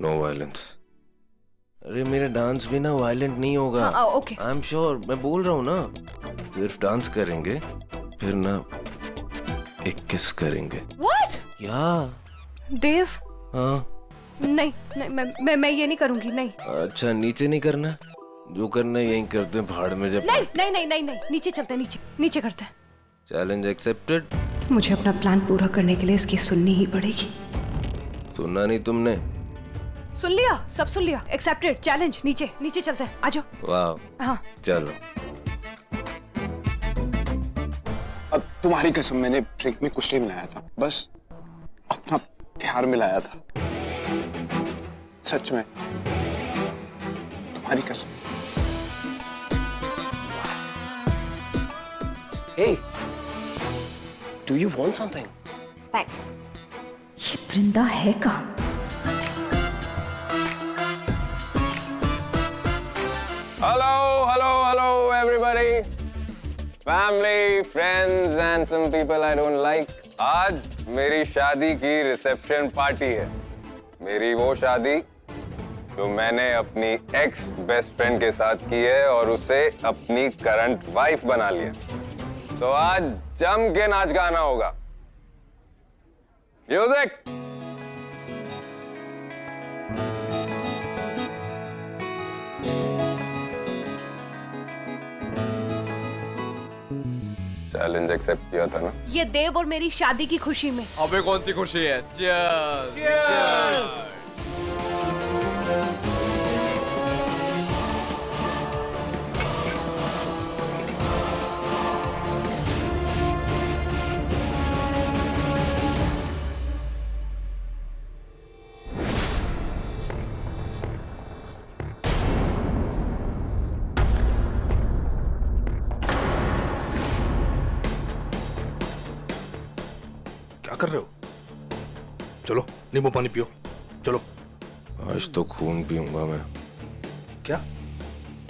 नो वायलेंस। अरे मेरा डांस भी ना वायलेंट नहीं होगा। हाँ, ओके। आई एम श्योर, मैं बोल रहा हूँ ना। सिर्फ डांस करेंगे, फिर ना एक किस करेंगे। What? या देव। हाँ नहीं, नहीं, मैं ये नहीं करूंगी, नहीं। अच्छा नीचे नहीं करना, जो करना है यहीं करते हैं भाड़ में। जब नहीं, नहीं, नहीं, नहीं, नहीं, नीचे चलते हैं, नीचे करते हैं। Challenge accepted. मुझे अपना प्लान पूरा करने के लिए इसकी सुननी ही पड़ेगी। सुना नहीं तुमने? सुन लिया, सब सुन लिया। एक्सेप्टेड, चैलेंज, नीचे चलते हैं, आ जाओ। वाह। हाँ चलो। अब तुम्हारी कसम, मैंने ड्रिंक में कुछ नहीं मिलाया था, बस अपना प्यार मिलाया था। सच में, तुम्हारी कसम। Hey, do you want something? Thanks. ये वृंदा है कहाँ? Hello, everybody. Family, friends, and some people I don't like. आज मेरी शादी की रिसेप्शन पार्टी है। मेरी वो शादी जो मैंने अपनी एक्स बेस्ट फ्रेंड के साथ की है और उसे अपनी करंट वाइफ बना लिया। तो आज जम के नाच गाना होगा। म्यूजिक। चैलेंज एक्सेप्ट किया था ना? ये देव और मेरी शादी की खुशी में। अबे कौन सी खुशी है? Cheers! क्या कर रहे हो? चलो नींबू पानी पियो, चलो। आज तो खून पीऊंगा मैं। क्या?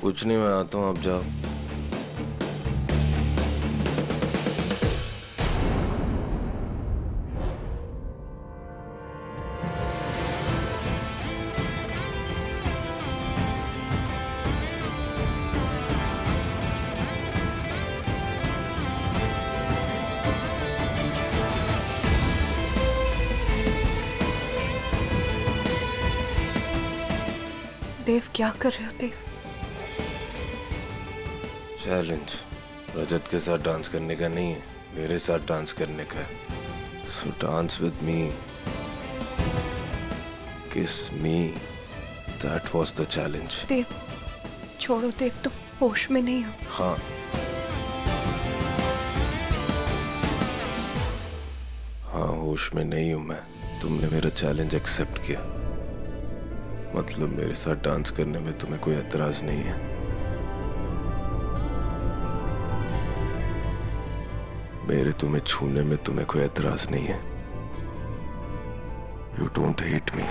कुछ नहीं, मैं आता हूँ, आप जाओ। देव क्या कर रहे हो देव? चैलेंज रजत के साथ डांस करने का नहीं है, मेरे साथ डांस करने का है। सो डांस विद मी, किस मी, दैट वाज द चैलेंज। देव छोड़ो देव, तुम होश में नहीं हो। हाँ हाँ होश में नहीं हूं मैं। तुमने मेरा चैलेंज एक्सेप्ट किया, मतलब मेरे साथ डांस करने में तुम्हें कोई एतराज नहीं है। मेरे तुम्हें छूने में तुम्हें कोई एतराज नहीं है। You don't hate me.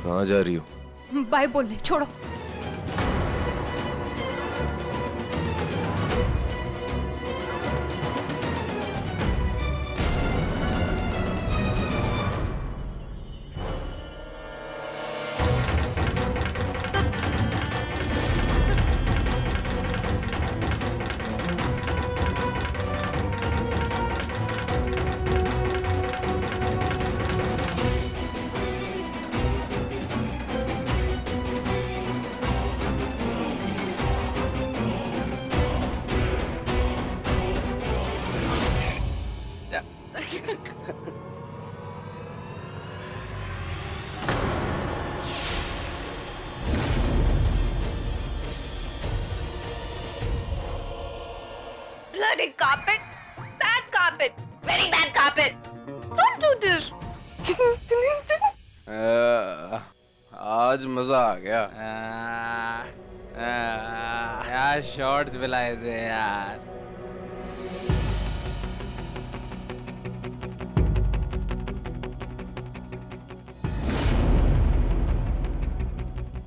कहाँ जा रही हो? बाय बोलने, छोड़ो। carpet. Bad carpet. Very bad carpet. Don't do this. आज मजा आ गया। यार शॉर्ट्स भी लाए थे यार।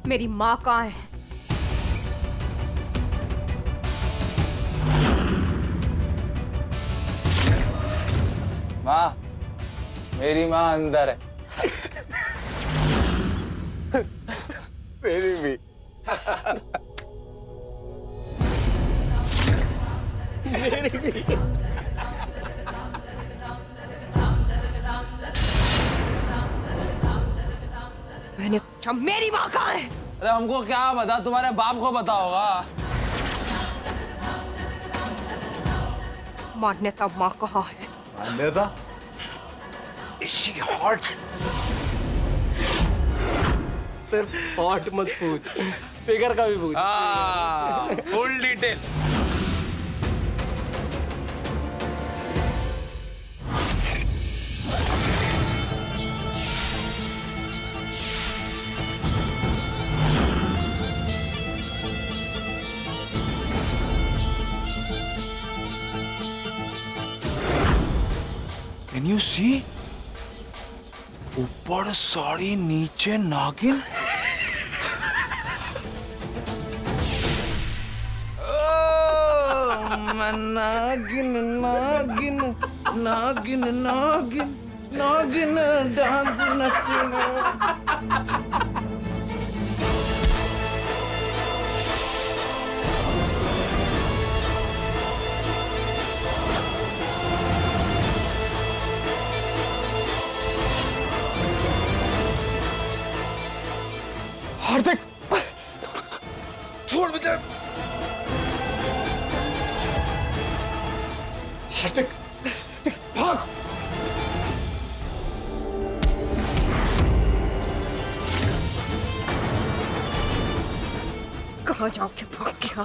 मेरी माँ कहाँ है? माँ, मेरी माँ अंदर है। मेरी भी। मेरी भी। मैंने पूछा मेरी माँ कहाँ है? अरे हमको क्या पता, तुम्हारे बाप को पता होगा। मान्यता माँ कहाँ है? मान्यता? Is she hot? सिर्फ हॉट मत पूछ, फिगर का भी पूछ। Full detail. Can you see? ऊपर साड़ी नीचे नागिन। मैं नागिन नागिन नागिन नागिन नागिन डांस नचना। हार्दिक, छोड़ मुझे। हार्दिक, भाग। कहाँ जाओगे भाग गया?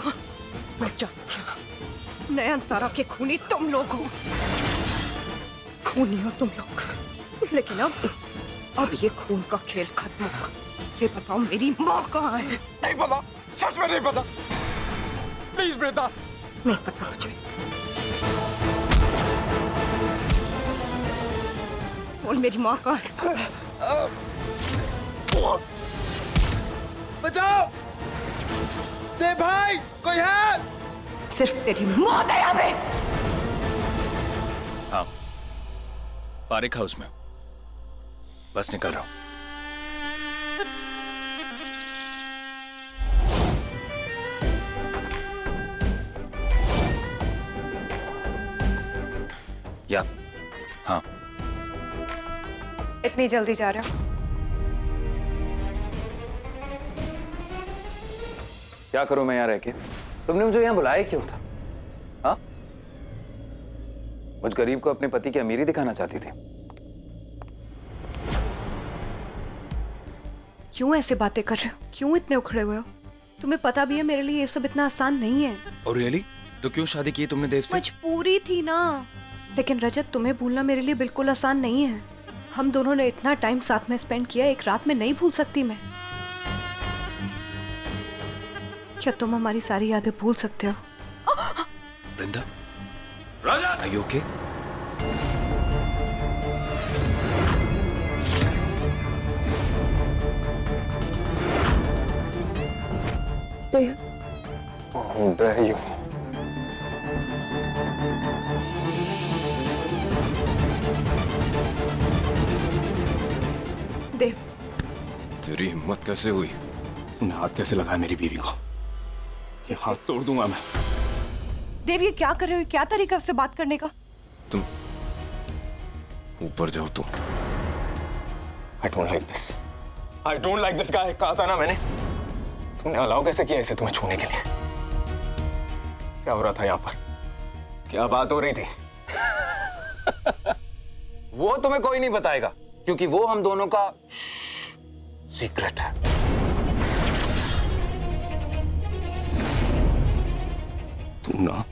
मैं जानती हूँ नयनतारा के खूनी तुम लोग हो। खूनी हो तुम लोग, लेकिन अब ये खून का खेल खत्म होगा। ये बताओ मेरी माँ कहाँ है? नहीं पता, सच में नहीं पता। प्लीज वृंदा। नहीं पता तुझे? बोल मेरी माँ कहाँ है? बचाओ! दे भाई, कोई है? सिर्फ तेरी मौत है यहाँ पे। हाँ, पारिक हाउस में। बस निकल रहा हूं। या, हाँ। इतनी जल्दी जा रहे हो? क्या करूं मैं यहाँ रह के? तुमने मुझे यहाँ बुलाया क्यों था? हाँ? मुझ गरीब को अपने पति की अमीरी दिखाना चाहती थी। क्यों ऐसे बातें कर रहे हो? क्यों इतने उखड़े हुए हो? तुम्हें पता भी है मेरे लिए ये सब इतना आसान नहीं है। और रियली? तो क्यों शादी की तुमने देव से? मजबूरी थी ना। लेकिन रजत, तुम्हें भूलना मेरे लिए बिल्कुल आसान नहीं है। हम दोनों ने इतना टाइम साथ में स्पेंड किया, एक रात में नहीं भूल सकती मैं। क्या तुम हमारी सारी यादें भूल सकते हो? वृंदा, Are you okay? How dare you? देव, तेरी हिम्मत कैसे हुई? तूने हाथ कैसे लगाया मेरी बीवी को? ये हाथ तोड़ दूंगा मैं। देव, ये क्या कर रहे हो? क्या तरीका उससे बात करने का? तुम ऊपर जाओ तुम। I don't like this. I don't like this guy. कहा था ना मैंने। तुमने अलाउ कैसे किया इसे तुम्हें छूने के लिए? क्या हो रहा था यहाँ पर? क्या बात हो रही थी? वो तुम्हें कोई नहीं बताएगा, क्योंकि वो हम दोनों का सीक्रेट है। तुम ना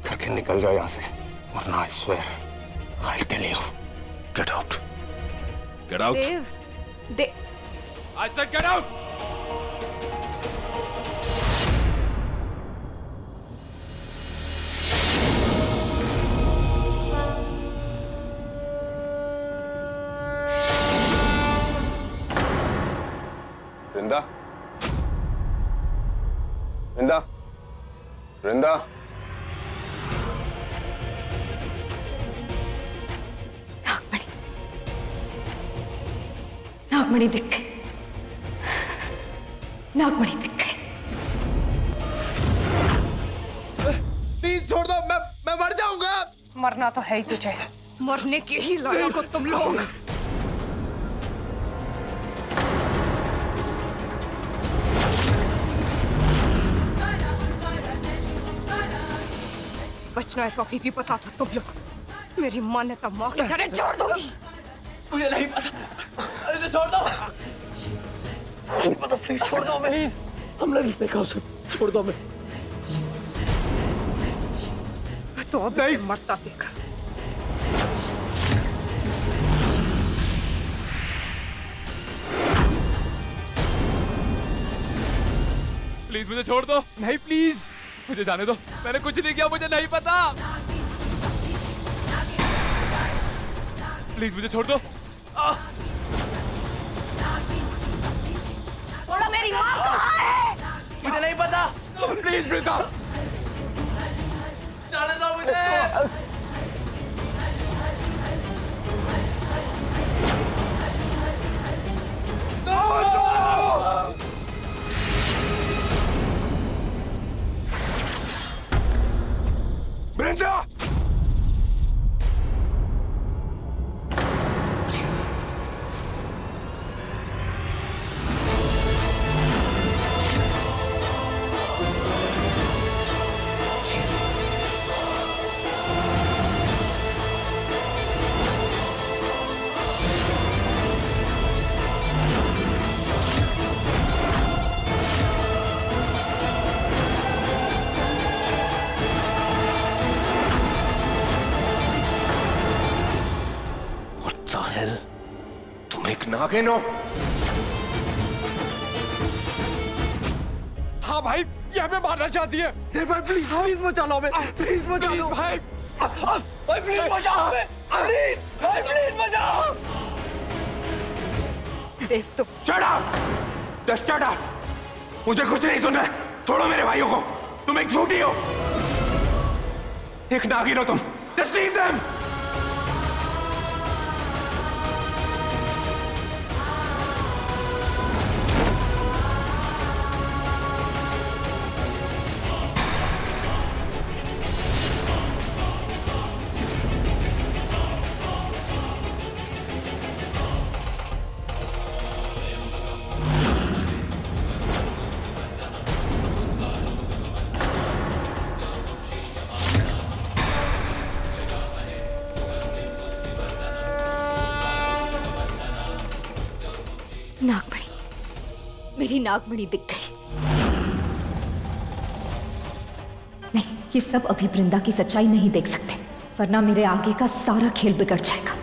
घर लेकिन निकल जाओ यहाँ से, वरना I swear I'll kill you. Get out. Get out. I said get out. Vrinda? Vrinda? Vrinda? नागमणि दिख गई, नागमणि दिख गई। प्लीज छोड़ दो, मैं मर जाऊंगा। मरना तो है ही तुझे, मरने के ही लायक हो तुम लोग। बचना है तो अभी भी पता था तुम लोग। मेरी मान्यता माँ की तरह छोड़ दूंगी। मुझे नहीं पता, इसे छोड़ दो। नहीं पता, प्लीज छोड़ दो। मैं हमने नहीं देखा उसे, छोड़ दो। मैं तो अब नहीं मरता देखा। प्लीज मुझे छोड़ दो। नहीं प्लीज मुझे जाने दो, मैंने कुछ नहीं किया, मुझे नहीं पता। प्लीज मुझे छोड़ दो। बोला मेरी माँ कहाँ है? मुझे नहीं पता। प्लीज प्रीता, जाने दो मुझे। Brenda! तुम एक नागिन हो? हाँ भाई, ये हमें मारना चाहती है। देव भाई प्लीज, प्लीज बचा लो हमें। प्लीज बचा लो भाई। भाई प्लीज बचाओ हमें। प्लीज भाई, प्लीज बचाओ। देव तो shut up, just shut up. मुझे कुछ नहीं सुनना है। छोड़ो मेरे भाइयों को। तुम एक झूठी हो, एक नागिन हो तुम। Just leave them. नागमणि, मेरी नागमणि दिख गई। नहीं, ये सब अभी वृंदा की सच्चाई नहीं देख सकते, वरना मेरे आगे का सारा खेल बिगड़ जाएगा।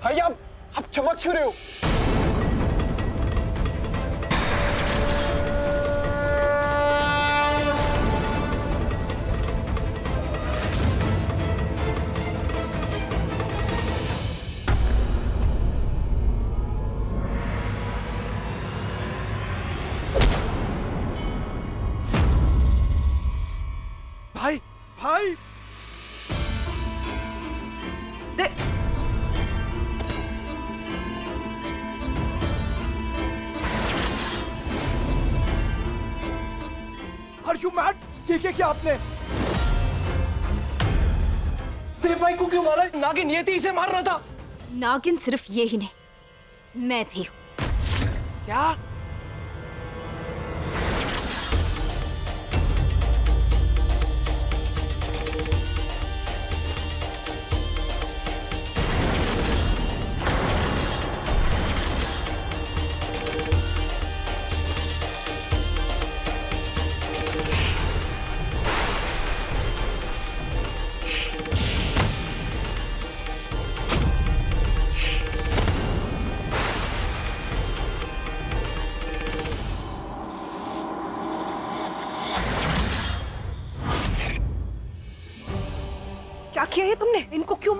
भाई आप चमक क्यों रहे हो? भाई भाई दे आर यू मैड? ये क्या आपने? देव भाई को क्यों मारा? नागिन ये थी, इसे मारना था। नागिन सिर्फ ये ही नहीं, मैं भी हूं। क्या?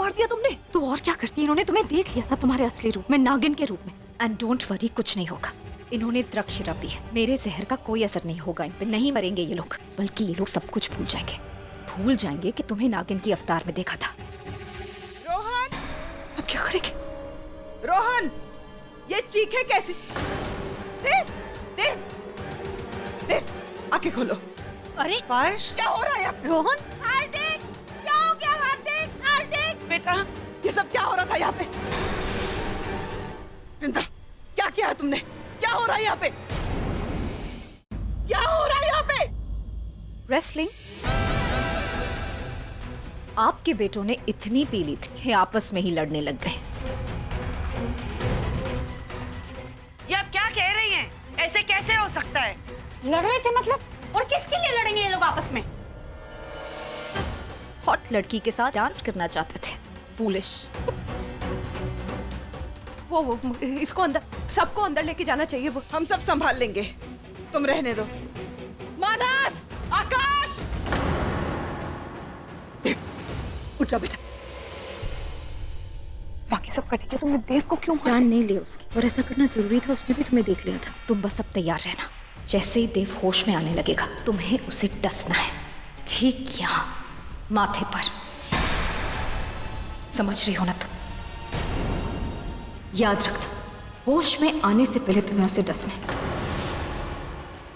मार दिया तुमने? तो और क्या करती? इन्होंने तुम्हें देख लिया था तुम्हारे असली रूप में, नागिन के रूप में। एंड डोंट वरी, कुछ नहीं होगा। इन्होंने द्रक्ष शराब पी है, मेरे जहर का कोई असर नहीं होगा इन पे। नहीं मरेंगे ये लोग, बल्कि ये लोग सब कुछ भूल जाएंगे। भूल जाएंगे कि तुम्हें नागिन की अवतार में देखा था। रोहन, अब क्या करेंगे? रोहन, ये चीखे कैसी? देव, देव, देव, आंखें खोलो। अरे स्पर्श, क्या हो रहा है यहाँ? रोहन, हार्दिक, क्या हो गया हार्दिक? हार्दिक बेटा, ये सब क्या हो रहा था यहाँ पे? वृंदा, क्या किया है तुमने? क्या हो रहा है यहाँ पे? क्या हो रहा है यहाँ पे? रेसलिंग? आपके बेटों ने इतनी पी ली थी कि आपस में ही लड़ने लग गए। ये आप क्या कह रही हैं? ऐसे कैसे हो सकता है? लड़ रहे थे मतलब? और किसके लिए लड़ेंगे ये लोग आपस में? हॉट लड़की के साथ डांस करना चाहते थे। फूलिश। वो इसको अंदर, सबको अंदर लेके जाना चाहिए। वो हम सब संभाल लेंगे, तुम रहने दो। मानस, आकाश, उठ जा बेटा। बाकी सब कटेंगे, तुमने देव को क्यों मारा? जान नहीं ली उसकी, और ऐसा करना जरूरी था। उसने भी तुम्हें देख लिया था। तुम बस अब तैयार रहना। जैसे ही देव होश में आने लगेगा, तुम्हें उसे डसना है, ठीक यहाँ माथे पर। समझ रही हो ना तुम? याद रखना, होश में आने से पहले तुम्हें उसे डसना है,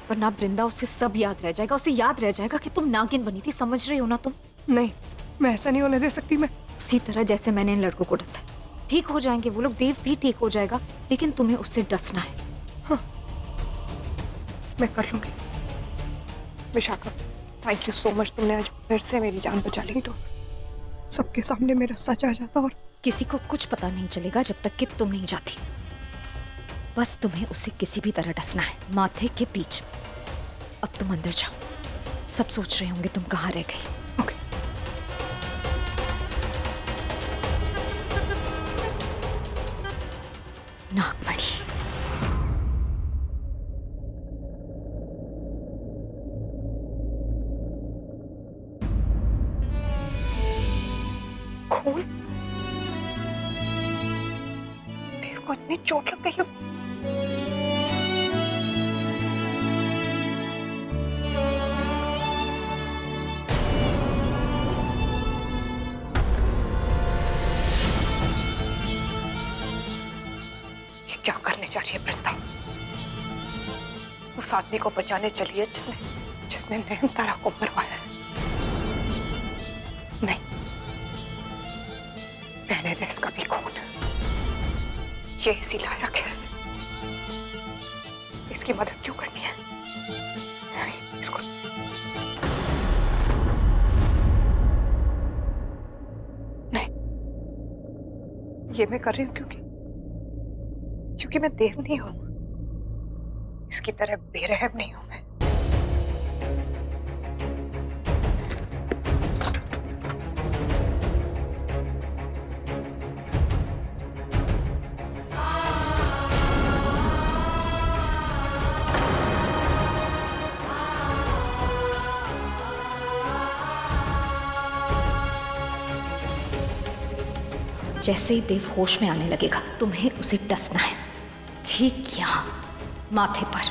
वरना वृंदा उसे सब याद रह जाएगा। उसे याद रह जाएगा कि तुम नागिन बनी थी। समझ रही हो ना तुम? नहीं, मैं ऐसा नहीं होने दे सकती। मैं उसी तरह जैसे मैंने इन लड़कों को डसा, ठीक हो जाएंगे वो लोग। देव भी ठीक हो जाएगा, लेकिन तुम्हें उससे डसना है। हाँ, मैं कर लूंगी। Vishakha, thank you so much. तुमने आज फिर से मेरी जान बचा ली। तो सबके सामने मेरा सच आ जाता और किसी को कुछ पता नहीं चलेगा जब तक कि तुम नहीं जाती। बस तुम्हें उसे किसी भी तरह डसना है, माथे के बीच। अब तुम अंदर जाओ। सब सोच रहे होंगे तुम कहाँ रह गई। नागमणि। खून? देव को इतनी चोट लग गई। ये क्या करने जा रही है वृंदा? उस आदमी को बचाने चली है जिसने नयनतारा को मरवाया है। नहीं, पहले दे इसका भी खून। ये इसी लायक है। इसकी मदद क्यों करनी है? इसको नहीं, ये मैं कर रही हूं क्योंकि मैं देव नहीं हूं। इसकी तरह बेरहम नहीं हूं मैं। जैसे ही देव होश में आने लगेगा, तुम्हें उसे डसना है, ठीक यहाँ माथे पर।